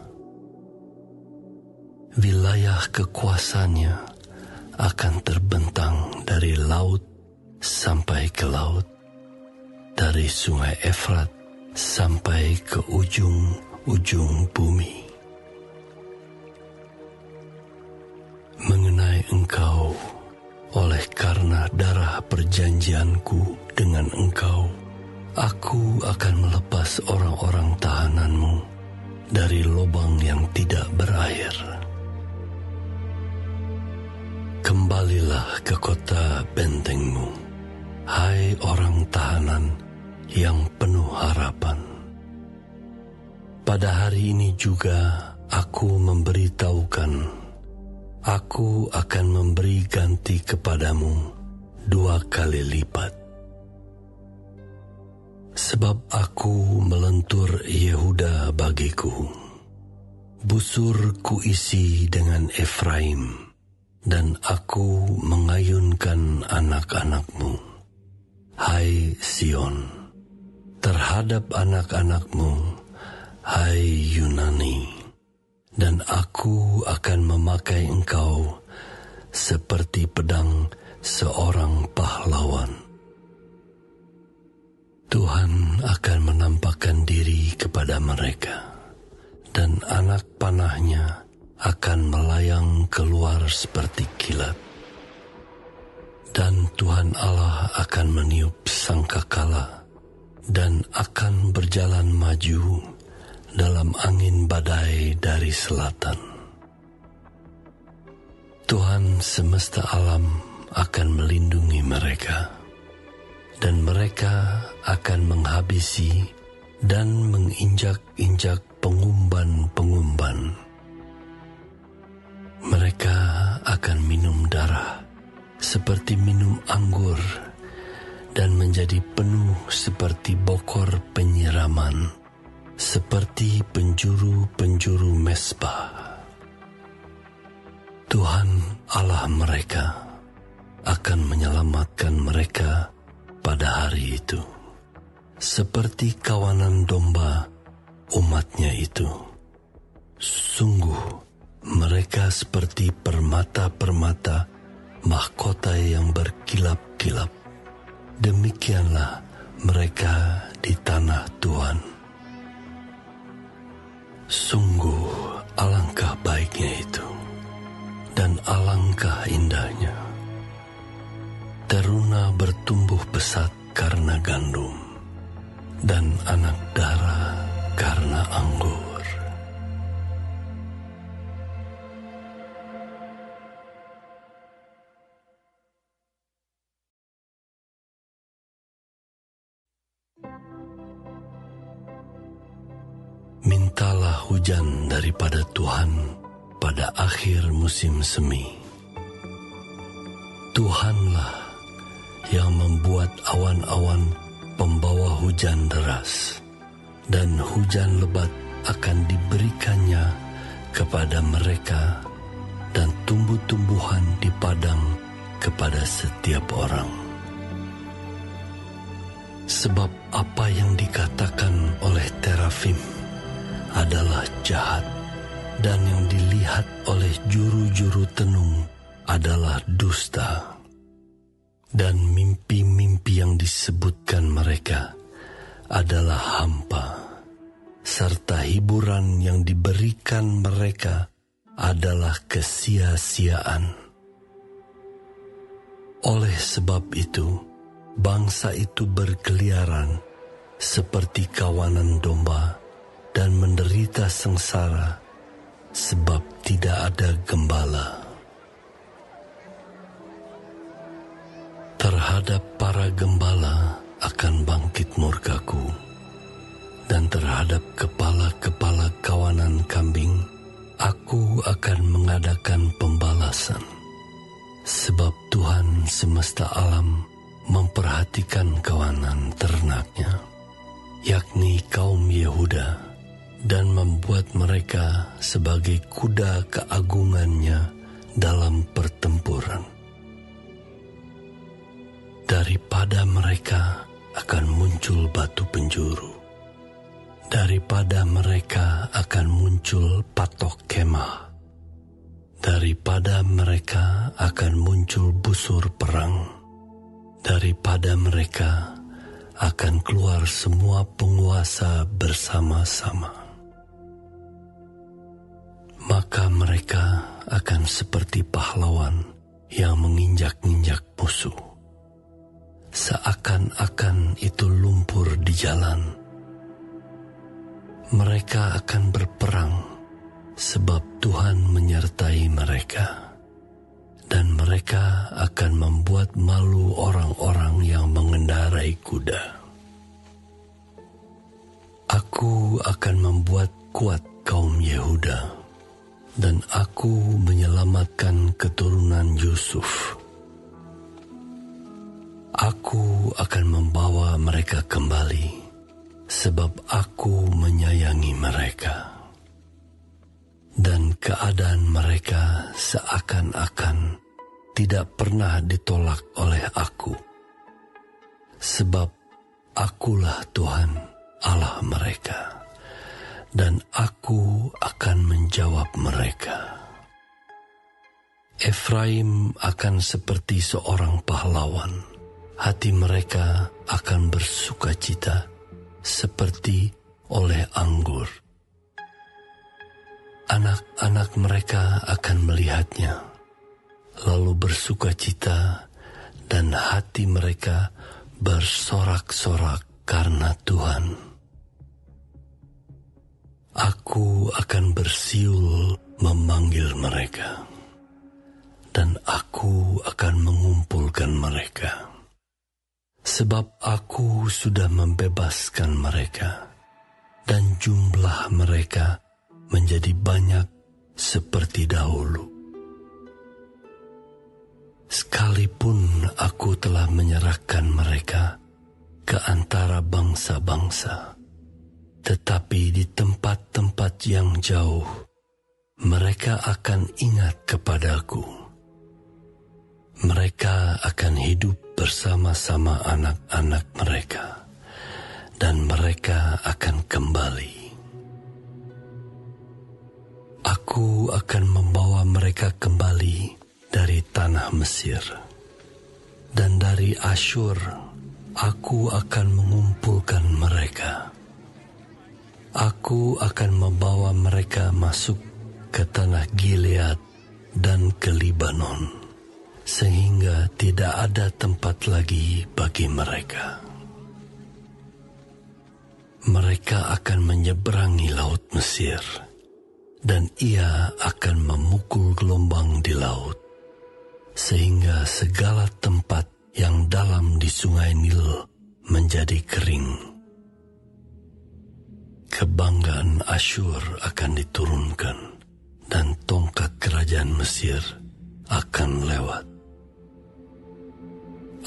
Wilayah kekuasaannya akan terbentang dari laut sampai ke laut, dari sungai Efrat sampai ke ujung-ujung bumi. Mengenai engkau, oleh karena darah perjanjianku dengan engkau, aku akan melepas orang-orang tahananmu dari lubang yang tidak berakhir. Kembalilah ke kota bentengmu, hai orang tahanan yang penuh harapan. Pada hari ini juga aku memberitahukan, aku akan memberi ganti kepadamu 2 kali lipat. Sebab aku melentur Yehuda bagiku, busur kuisi dengan Efraim, dan aku mengayunkan anak-anakmu, hai Sion, terhadap anak-anakmu, hai Yunani. Dan aku akan memakai engkau seperti pedang seorang pahlawan. Tuhan akan menampakkan diri kepada mereka, dan anak panahnya akan melayang keluar seperti kilat. Dan Tuhan Allah akan meniup sangkakala, dan akan berjalan maju dalam angin badai dari selatan. Tuhan semesta alam akan melindungi mereka, dan mereka akan menghabisi dan menginjak-injak pengumban-pengumban. Mereka akan minum darah seperti minum anggur, dan menjadi penuh seperti bokor penyiraman, seperti penjuru-penjuru mesbah. Tuhan Allah mereka akan menyelamatkan mereka pada hari itu, seperti kawanan domba umatnya itu. Sungguh mereka seperti permata-permata mahkota yang berkilap-kilap. Demikianlah mereka di tanah Tuhan. Sungguh alangkah baiknya itu, dan alangkah indahnya. Teruna bertumbuh pesat karena gandum, dan anak dara karena anggur. Mintalah hujan daripada Tuhan pada akhir musim semi. Tuhanlah yang membuat awan-awan pembawa hujan deras, dan hujan lebat akan diberikannya kepada mereka, dan tumbuh-tumbuhan di padang kepada setiap orang. Sebab apa yang dikatakan oleh terafim adalah jahat, dan yang dilihat oleh juru-juru tenung adalah dusta. Dan mimpi-mimpi yang disebutkan mereka adalah hampa, serta hiburan yang diberikan mereka adalah kesia-siaan. Oleh sebab itu, bangsa itu berkeliaran seperti kawanan domba dan menderita sengsara sebab tidak ada gembala. Terhadap para gembala akan bangkit murkaku, dan terhadap kepala-kepala kawanan kambing aku akan mengadakan pembalasan. Sebab Tuhan semesta alam memperhatikan kawanan ternaknya, yakni kaum Yehuda, dan membuat mereka sebagai kuda keagungannya dalam pertempuran. Daripada mereka akan muncul batu penjuru, daripada mereka akan muncul patok kemah, daripada mereka akan muncul busur perang, daripada mereka akan keluar semua penguasa bersama-sama. Maka mereka akan seperti pahlawan yang menginjak-injak musuh, seakan-akan itu lumpur di jalan. Mereka akan berperang sebab Tuhan menyertai mereka, dan mereka akan membuat malu orang-orang yang mengendarai kuda. Aku akan membuat kuat kaum Yehuda, dan aku menyelamatkan keturunan Yusuf. Aku akan membawa mereka kembali, sebab aku menyayangi mereka. Dan keadaan mereka seakan-akan tidak pernah ditolak oleh aku. Sebab akulah Tuhan Allah mereka, dan aku akan menjawab mereka. Efraim akan seperti seorang pahlawan, hati mereka akan bersukacita seperti oleh anggur. Anak-anak mereka akan melihatnya, lalu bersukacita, dan hati mereka bersorak-sorak karena Tuhan. Aku akan bersiul memanggil mereka, dan aku akan mengumpulkan mereka. Sebab aku sudah membebaskan mereka, dan jumlah mereka menjadi banyak seperti dahulu. Sekalipun aku telah menyerahkan mereka ke antara bangsa-bangsa, tetapi di tempat-tempat yang jauh, mereka akan ingat kepadaku. Mereka akan hidup bersama-sama anak-anak mereka, dan mereka akan kembali. Aku akan membawa mereka kembali dari tanah Mesir, dan dari Asyur aku akan mengumpulkan mereka. Aku akan membawa mereka masuk ke tanah Gilead dan ke Libanon, sehingga tidak ada tempat lagi bagi mereka. Mereka akan menyeberangi laut Mesir, dan ia akan memukul gelombang di laut, sehingga segala tempat yang dalam di sungai Nil menjadi kering, kebanggaan Asyur akan diturunkan dan tongkat kerajaan Mesir akan lewat.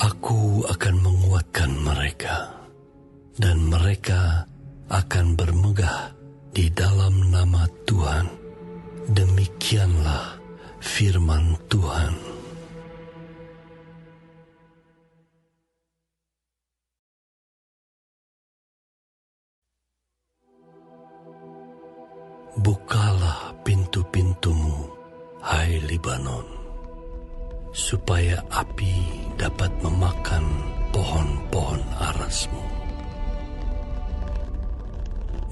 Aku akan menguatkan mereka, dan mereka akan bermegah di dalam nama Tuhan. Demikianlah firman Tuhan. Bukalah pintu-pintumu, hai Libanon, supaya api dapat memakan pohon-pohon arasmu.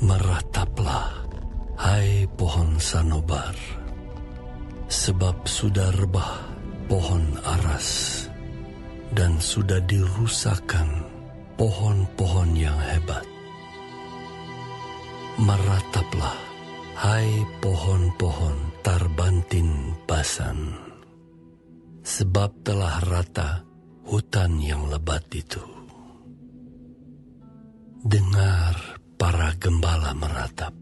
Merataplah, hai pohon sanobar, sebab sudah rebah pohon aras, dan sudah dirusakkan pohon-pohon yang hebat. Merataplah, hai pohon-pohon tarbantin Basan, sebab telah rata hutan yang lebat itu. Dengar para gembala meratap,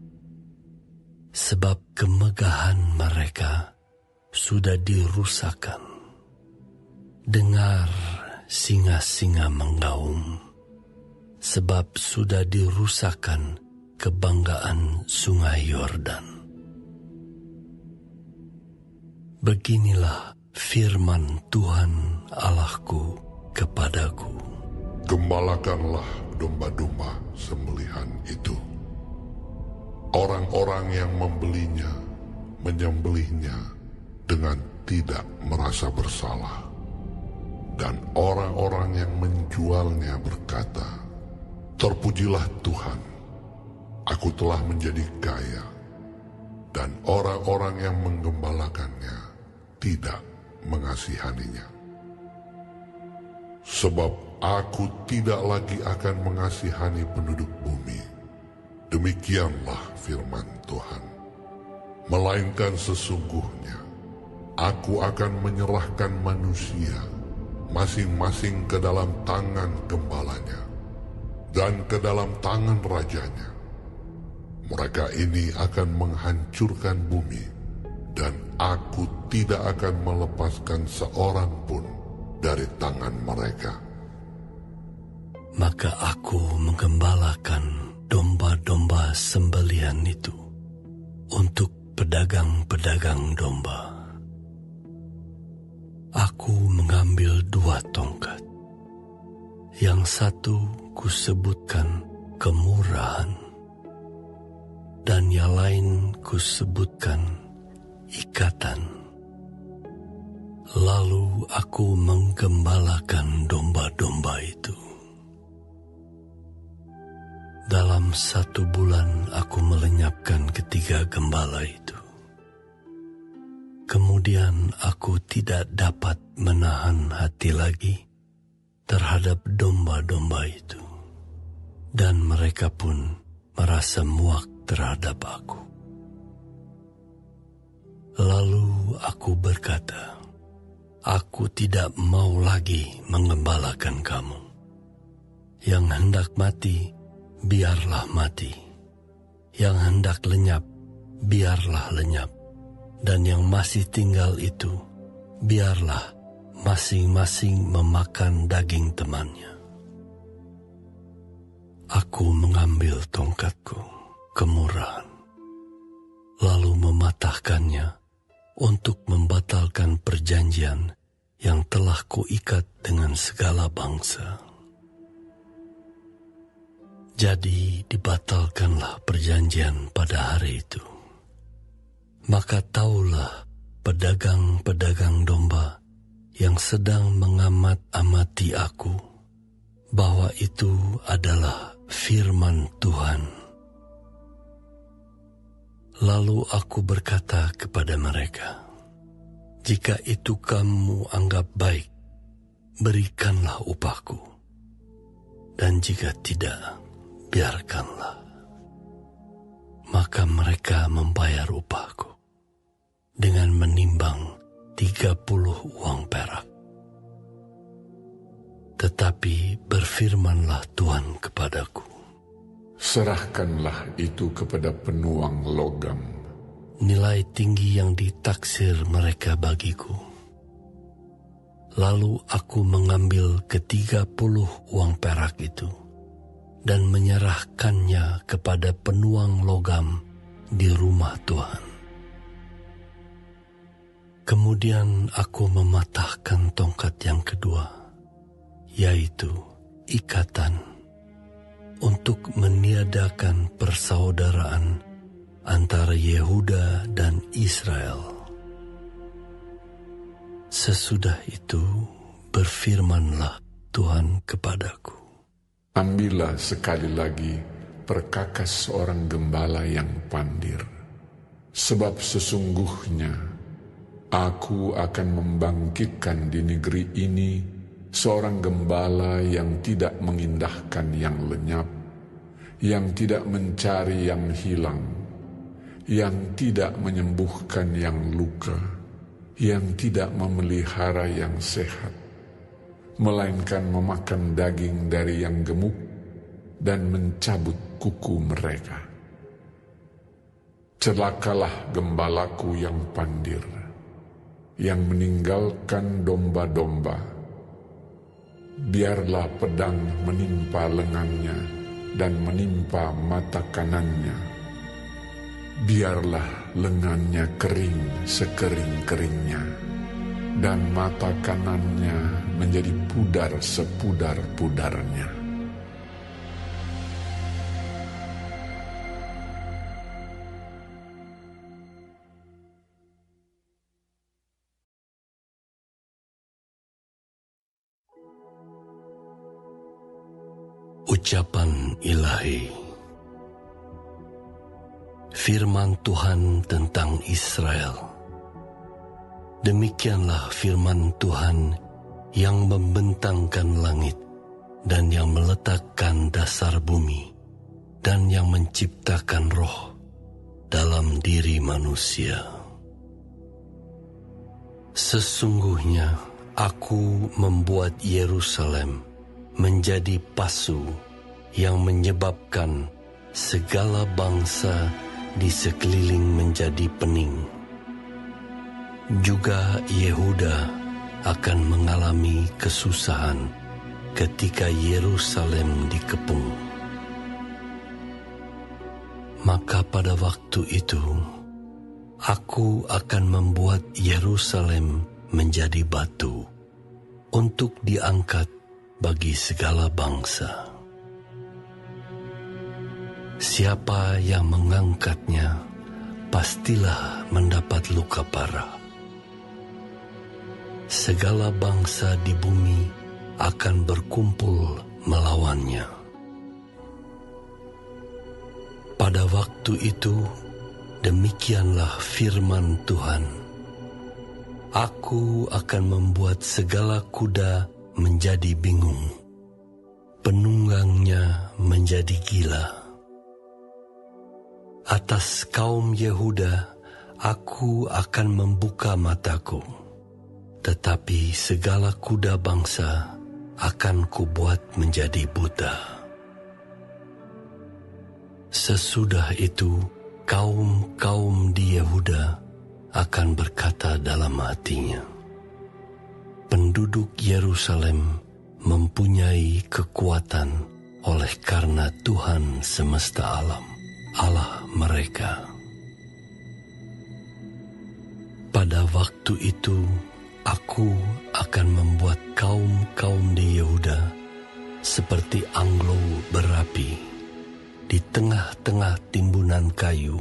sebab kemegahan mereka sudah dirusakkan. Dengar singa-singa menggaum, sebab sudah dirusakkan kebanggaan sungai Yordan. Beginilah firman Tuhan Allahku kepadaku. Gembalakanlah domba-domba sembelihan itu. Orang-orang yang membelinya menyembelihnya dengan tidak merasa bersalah. Dan orang-orang yang menjualnya berkata, terpujilah Tuhan, aku telah menjadi kaya. Dan orang-orang yang menggembalakannya tidak mengasihaninya. Sebab aku tidak lagi akan mengasihani penduduk bumi. Demikianlah firman Tuhan. Melainkan sesungguhnya aku akan menyerahkan manusia masing-masing ke dalam tangan gembalanya dan ke dalam tangan rajanya. Mereka ini akan menghancurkan bumi, dan aku tidak akan melepaskan seorang pun dari tangan mereka. Maka aku menggembalakan domba-domba sembelihan itu untuk pedagang-pedagang domba. Aku mengambil 2 tongkat. Yang satu kusebutkan kemurahan, dan yang lain kusebutkan ikatan. Lalu aku menggembalakan domba-domba itu. Dalam 1 bulan aku melenyapkan ketiga gembala itu. Kemudian aku tidak dapat menahan hati lagi terhadap domba-domba itu, dan mereka pun merasa muak terhadap aku. Lalu aku berkata, aku tidak mau lagi mengembalakan kamu. Yang hendak mati, biarlah mati. Yang hendak lenyap, biarlah lenyap. Dan yang masih tinggal itu, biarlah masing-masing memakan daging temannya. Aku mengambil tongkatku, kemurahan, lalu mematahkannya untuk membatalkan perjanjian yang telah kuikat dengan segala bangsa. Jadi dibatalkanlah perjanjian pada hari itu. Maka taulah pedagang-pedagang domba yang sedang mengamat-amati aku, bahwa itu adalah firman Tuhan. Lalu aku berkata kepada mereka, jika itu kamu anggap baik, berikanlah upahku, dan jika tidak, biarkanlah. Maka mereka membayar upahku dengan menimbang 30 uang perak. Tetapi berfirmanlah Tuhan kepadaku, serahkanlah itu kepada penuang logam. Nilai tinggi yang ditaksir mereka bagiku. Lalu aku mengambil ke-30 uang perak itu dan menyerahkannya kepada penuang logam di rumah Tuhan. Kemudian aku mematahkan tongkat yang kedua, yaitu ikatan, untuk meniadakan persaudaraan antara Yehuda dan Israel. Sesudah itu berfirmanlah Tuhan kepadaku, ambillah sekali lagi perkakas seorang gembala yang pandir, sebab sesungguhnya aku akan membangkitkan di negeri ini seorang gembala yang tidak mengindahkan yang lenyap, yang tidak mencari yang hilang, yang tidak menyembuhkan yang luka, yang tidak memelihara yang sehat, melainkan memakan daging dari yang gemuk dan mencabut kuku mereka. Celakalah gembalaku yang pandir, yang meninggalkan domba-domba. Biarlah pedang menimpa lengannya dan menimpa mata kanannya. Biarlah lengannya kering sekering-keringnya, dan mata kanannya menjadi pudar sepudar-pudarnya. Ucapan Ilahi. Firman Tuhan tentang Israel. Demikianlah firman Tuhan yang membentangkan langit dan yang meletakkan dasar bumi dan yang menciptakan roh dalam diri manusia. Sesungguhnya aku membuat Yerusalem menjadi pasu yang menyebabkan segala bangsa di sekeliling menjadi pening. Juga Yehuda akan mengalami kesusahan ketika Yerusalem dikepung. Maka pada waktu itu, aku akan membuat Yerusalem menjadi batu untuk diangkat bagi segala bangsa. Siapa yang mengangkatnya pastilah mendapat luka parah. Segala bangsa di bumi akan berkumpul melawannya. Pada waktu itu, demikianlah firman Tuhan. Aku akan membuat segala kuda menjadi bingung, penunggangnya menjadi gila. Atas kaum Yehuda aku akan membuka mataku, tetapi segala kuda bangsa akan kubuat menjadi buta. Sesudah itu kaum-kaum di Yehuda akan berkata dalam hatinya, penduduk Yerusalem mempunyai kekuatan oleh karena Tuhan semesta alam, Allah mereka. Pada waktu itu, aku akan membuat kaum-kaum di Yehuda seperti anglo berapi di tengah-tengah timbunan kayu,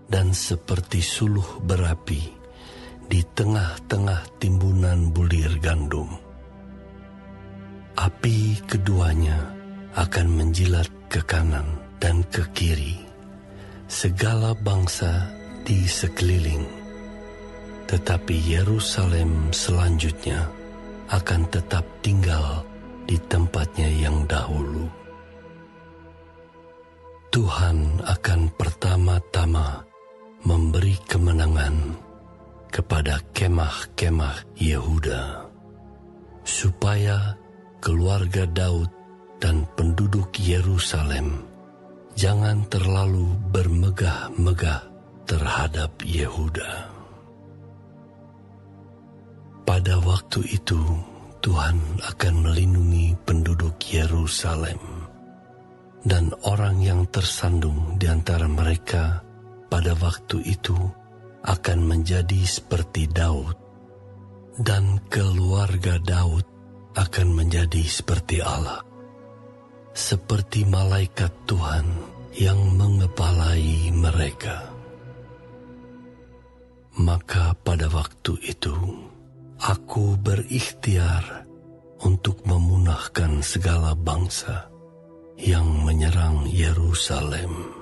dan seperti suluh berapi di tengah-tengah timbunan bulir gandum. Api keduanya akan menjilat ke kanan dan ke kiri segala bangsa di sekeliling. Tetapi Yerusalem selanjutnya akan tetap tinggal di tempatnya yang dahulu. Tuhan akan pertama-tama memberi kemenangan kepada kemah-kemah Yehuda, supaya keluarga Daud dan penduduk Yerusalem jangan terlalu bermegah-megah terhadap Yehuda. Pada waktu itu, Tuhan akan melindungi penduduk Yerusalem, dan orang yang tersandung di antara mereka pada waktu itu akan menjadi seperti Daud, dan keluarga Daud akan menjadi seperti Allah, seperti malaikat Tuhan yang mengepalai mereka. Maka pada waktu itu, aku berikhtiar untuk memunahkan segala bangsa yang menyerang Yerusalem.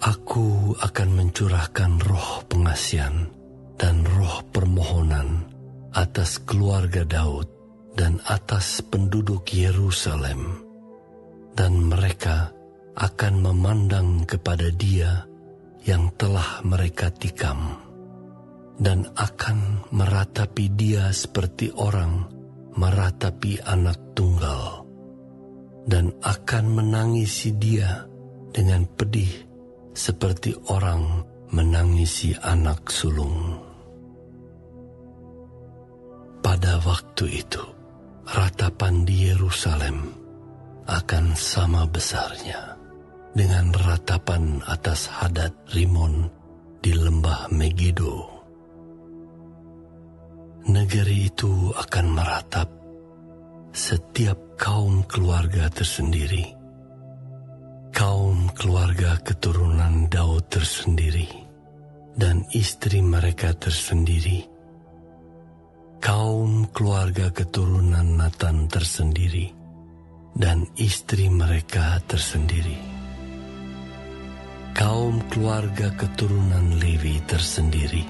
Aku akan mencurahkan roh pengasihan dan roh permohonan atas keluarga Daud dan atas penduduk Yerusalem, dan mereka akan memandang kepada Dia yang telah mereka tikam, dan akan meratapi Dia seperti orang meratapi anak tunggal, dan akan menangisi Dia dengan pedih seperti orang menangisi anak sulung. Pada waktu itu, ratapan di Yerusalem akan sama besarnya dengan ratapan atas Hadad Rimon di lembah Megido. Negeri itu akan meratap, setiap kaum keluarga tersendiri, kaum keluarga keturunan Daud tersendiri, dan istri mereka tersendiri, kaum keluarga keturunan Natan tersendiri, dan istri mereka tersendiri, kaum keluarga keturunan Lewi tersendiri,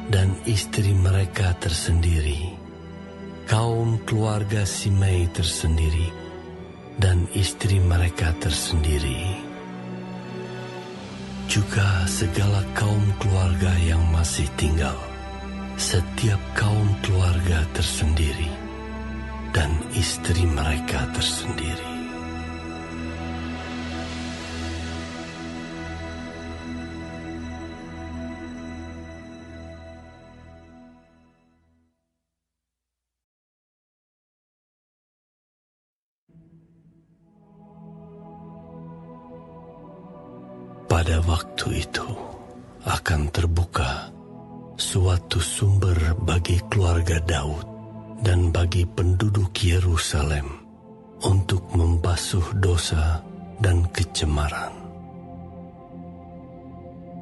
dan istri mereka tersendiri, kaum keluarga Simei tersendiri, dan istri mereka tersendiri, juga segala kaum keluarga yang masih tinggal, setiap kaum keluarga tersendiri, dan istri mereka tersendiri. Pada waktu itu akan terbuka suatu sumber bagi keluarga Daud dan bagi penduduk Yerusalem untuk membasuh dosa dan kecemaran.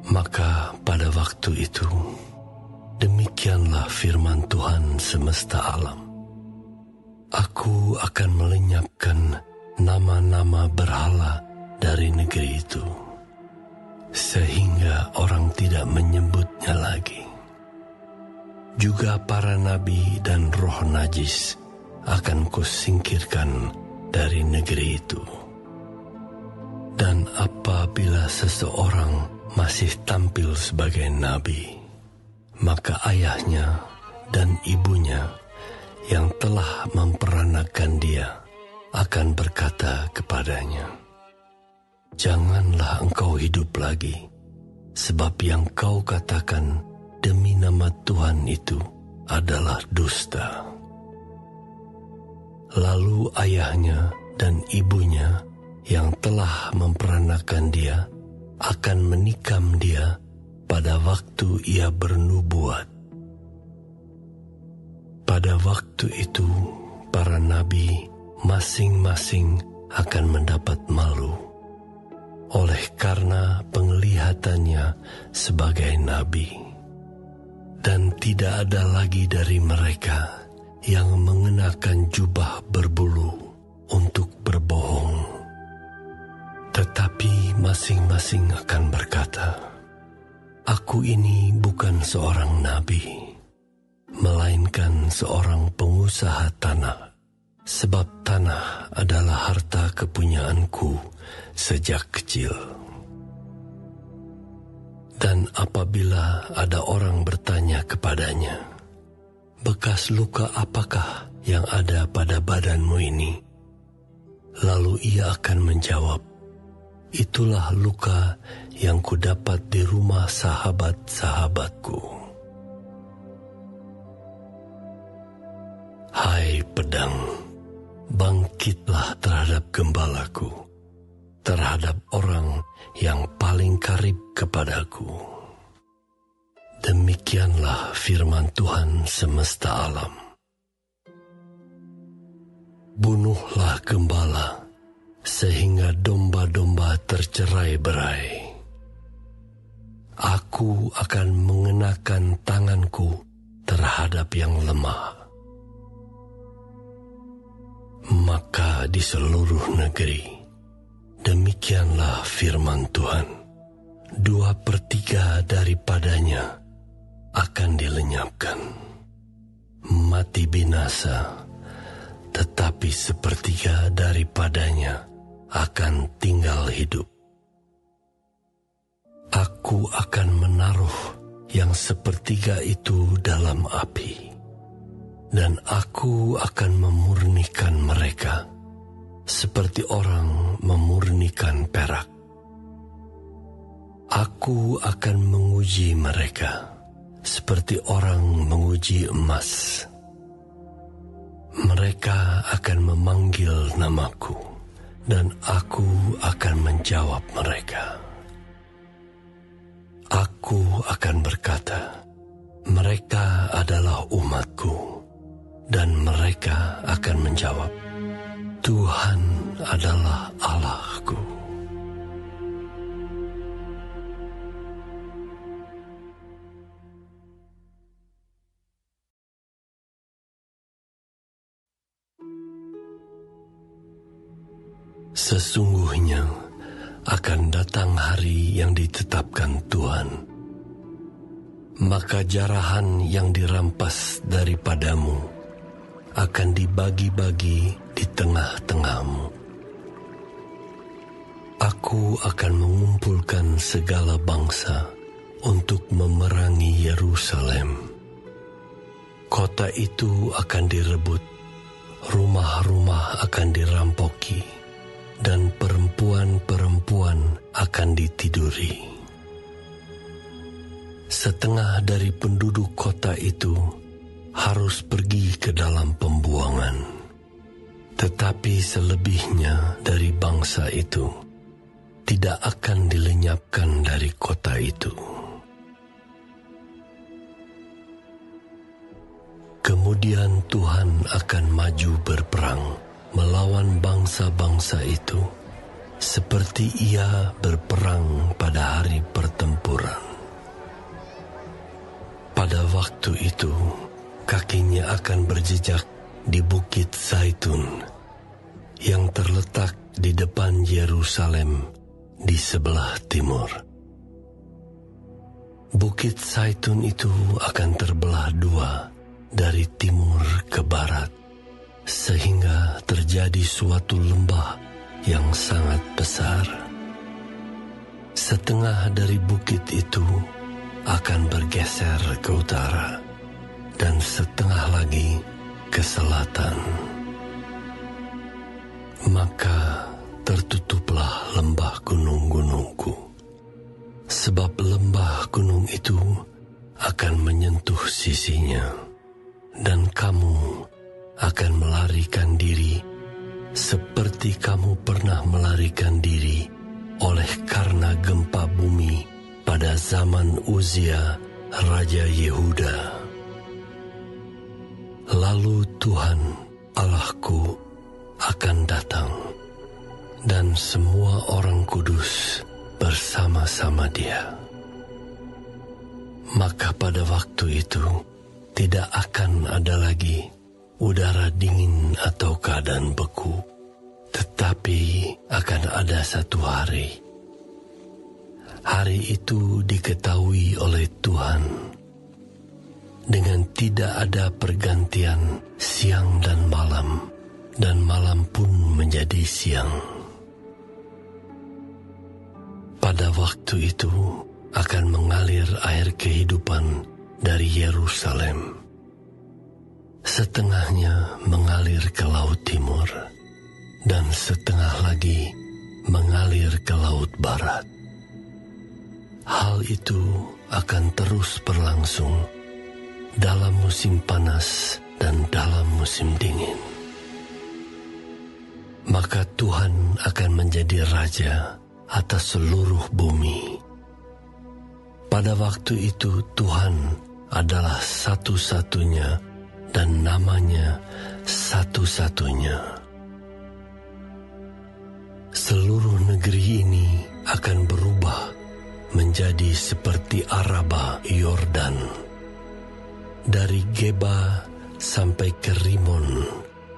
Maka pada waktu itu, demikianlah firman Tuhan semesta alam. Aku akan melenyapkan nama-nama berhala dari negeri itu, sehingga orang tidak menyebutnya lagi. Juga para nabi dan roh najis akan kusingkirkan dari negeri itu. Dan apabila seseorang masih tampil sebagai nabi, maka ayahnya dan ibunya yang telah memperanakan dia akan berkata kepadanya, "Janganlah engkau hidup lagi, sebab yang kau katakan demi nama Tuhan itu adalah dusta." Lalu ayahnya dan ibunya yang telah memperanakan dia akan menikam dia pada waktu ia bernubuat. Pada waktu itu, para nabi masing-masing akan mendapat malu oleh karena penglihatannya sebagai nabi. Dan tidak ada lagi dari mereka yang mengenakan jubah berbulu untuk berbohong. Tetapi masing-masing akan berkata, "Aku ini bukan seorang nabi, melainkan seorang pengusaha tanah, sebab tanah adalah harta kepunyaanku sejak kecil." Dan apabila ada orang bertanya kepadanya, "Bekas luka apakah yang ada pada badanmu ini?" Lalu ia akan menjawab, itulah luka yang kudapat di rumah sahabat-sahabatku. Hai pedang, bangkitlah terhadap gembalaku, terhadap orang yang paling karib kepadaku. Demikianlah firman Tuhan semesta alam. Bunuhlah gembala, sehingga domba-domba tercerai-berai. Aku akan mengenakan tanganku terhadap yang lemah. Maka di seluruh negeri, demikianlah firman Tuhan, 2/3 daripadanya akan dilenyapkan. Mati binasa, tetapi 1/3 daripadanya akan tinggal hidup. Aku akan menaruh yang 1/3 itu dalam api, dan aku akan memurnikan mereka seperti orang memurnikan perak. Aku akan menguji mereka seperti orang menguji emas. Mereka akan memanggil namaku, dan aku akan menjawab mereka. Aku akan berkata, mereka adalah umatku, dan mereka akan menjawab, Tuhan adalah Allahku. Sesungguhnya akan datang hari yang ditetapkan Tuhan, maka jarahan yang dirampas daripadamu akan dibagi-bagi di tengah-tengahmu. Aku akan mengumpulkan segala bangsa untuk memerangi Yerusalem. Kota itu akan direbut, rumah-rumah akan dirampoki, dan perempuan-perempuan akan ditiduri. Setengah dari penduduk kota itu harus pergi ke dalam pembuangan, tetapi selebihnya dari bangsa itu tidak akan dilenyapkan dari kota itu. Kemudian Tuhan akan maju berperang melawan bangsa-bangsa itu, seperti ia berperang pada hari pertempuran. Pada waktu itu, kakinya akan berjejak di Bukit Zaitun, yang terletak di depan Yerusalem di sebelah timur. Bukit Zaitun itu akan terbelah dua dari timur ke barat, sehingga terjadi suatu lembah yang sangat besar. Setengah dari bukit itu akan bergeser ke utara, dan setengah lagi ke selatan. Maka tertutuplah lembah gunung-gunungku, sebab lembah gunung itu akan menyentuh sisinya, dan kamu akan melarikan diri seperti kamu pernah melarikan diri oleh karena gempa bumi pada zaman Uzia, Raja Yehuda. Lalu Tuhan Allahku akan datang, dan semua orang kudus bersama-sama Dia. Maka pada waktu itu tidak akan ada lagi udara dingin atau keadaan beku, tetapi akan ada satu hari. Hari itu diketahui oleh Tuhan dengan tidak ada pergantian siang dan malam pun menjadi siang. Pada waktu itu akan mengalir air kehidupan dari Yerusalem. Setengahnya mengalir ke laut timur, dan setengah lagi mengalir ke laut barat. Hal itu akan terus berlangsung dalam musim panas dan dalam musim dingin. Maka Tuhan akan menjadi raja atas seluruh bumi. Pada waktu itu Tuhan adalah satu-satunya dan namanya satu-satunya. Seluruh negeri ini akan berubah menjadi seperti Araba Yordan, dari Geba sampai ke Rimon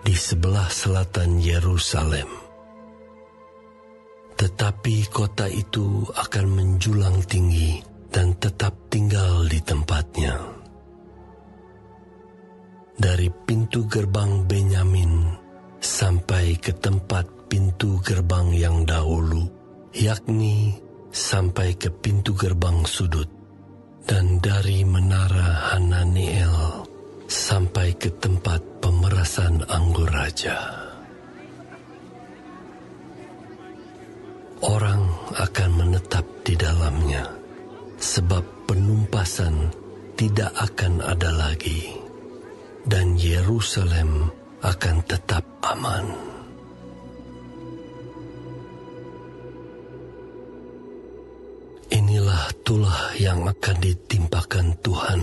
di sebelah selatan Yerusalem. Tetapi kota itu akan menjulang tinggi dan tetap tinggal di tempatnya. Dari pintu gerbang Benyamin sampai ke tempat pintu gerbang yang dahulu, yakni sampai ke pintu gerbang sudut, dan dari menara Hananiel sampai ke tempat pemerasan anggur raja. Orang akan menetap di dalamnya, sebab penumpasan tidak akan ada lagi, dan Yerusalem akan tetap aman. Inilah tulah yang akan ditimpakan Tuhan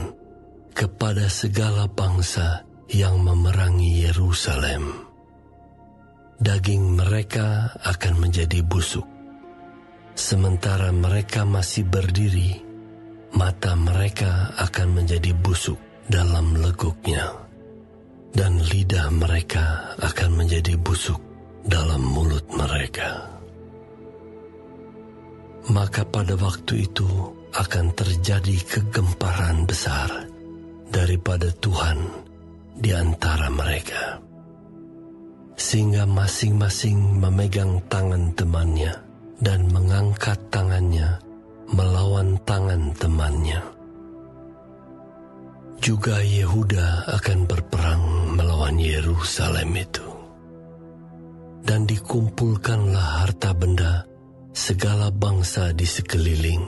kepada segala bangsa yang memerangi Yerusalem. Daging mereka akan menjadi busuk. Sementara mereka masih berdiri, mata mereka akan menjadi busuk dalam leguknya, dan lidah mereka akan menjadi busuk dalam mulut mereka. Maka pada waktu itu akan terjadi kegemparan besar daripada Tuhan di antara mereka, sehingga masing-masing memegang tangan temannya dan mengangkat tangannya melawan tangan temannya. Juga Yehuda akan berperang melawan Yerusalem itu. Dan dikumpulkanlah harta benda segala bangsa di sekeliling,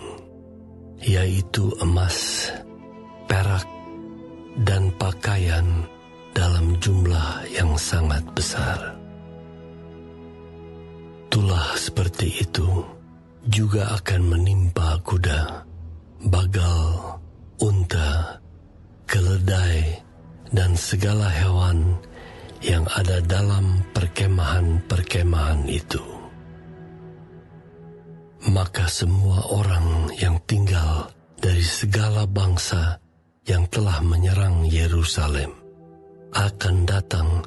yaitu emas, perak, dan pakaian dalam jumlah yang sangat besar. Tulah seperti itu juga akan menimpa kuda, bagal, unta, keledai, dan segala hewan yang ada dalam perkemahan-perkemahan itu. Maka semua orang yang tinggal dari segala bangsa yang telah menyerang Yerusalem akan datang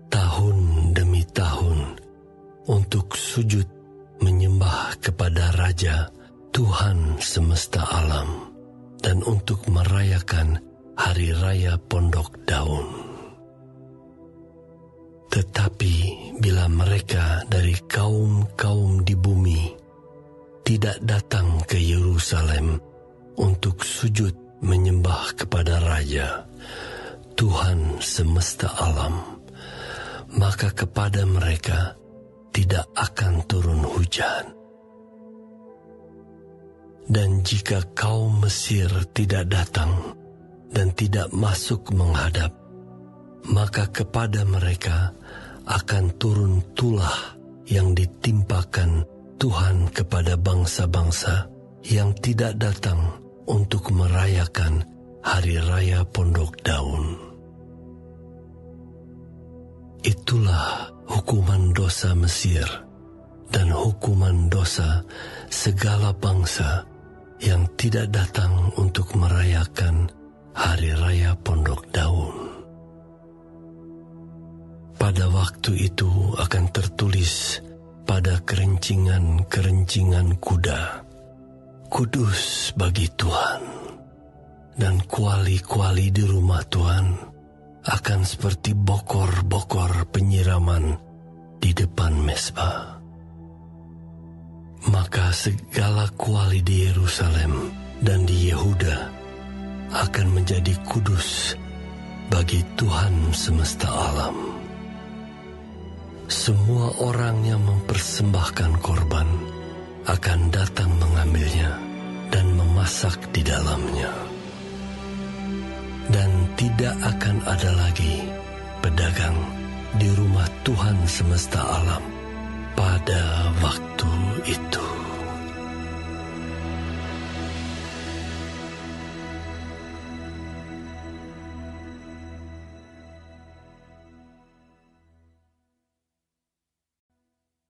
tahun demi tahun untuk sujud menyembah kepada Raja Tuhan semesta alam dan untuk merayakan Hari Raya Pondok Daun. Tetapi bila mereka dari kaum-kaum di bumi tidak datang ke Yerusalem untuk sujud menyembah kepada Raja Tuhan semesta alam, maka kepada mereka tidak akan turun hujan. Dan jika kaum Mesir tidak datang dan tidak masuk menghadap, maka kepada mereka akan turun tulah yang ditimpakan Tuhan kepada bangsa-bangsa yang tidak datang untuk merayakan Hari Raya Pondok Daun. Itulah hukuman dosa Mesir dan hukuman dosa segala bangsa yang tidak datang untuk merayakan Hari Raya Pondok Daun. Pada waktu itu akan tertulis pada kerencingan-kerencingan kuda, "Kudus bagi Tuhan," dan kuali-kuali di rumah Tuhan akan seperti bokor-bokor penyiraman di depan mezbah. Maka segala kuali di Yerusalem dan di Yehuda akan menjadi kudus bagi Tuhan semesta alam. Semua orang yang mempersembahkan korban akan datang mengambilnya dan memasak di dalamnya. Dan tidak akan ada lagi pedagang di rumah Tuhan semesta alam pada waktu itu.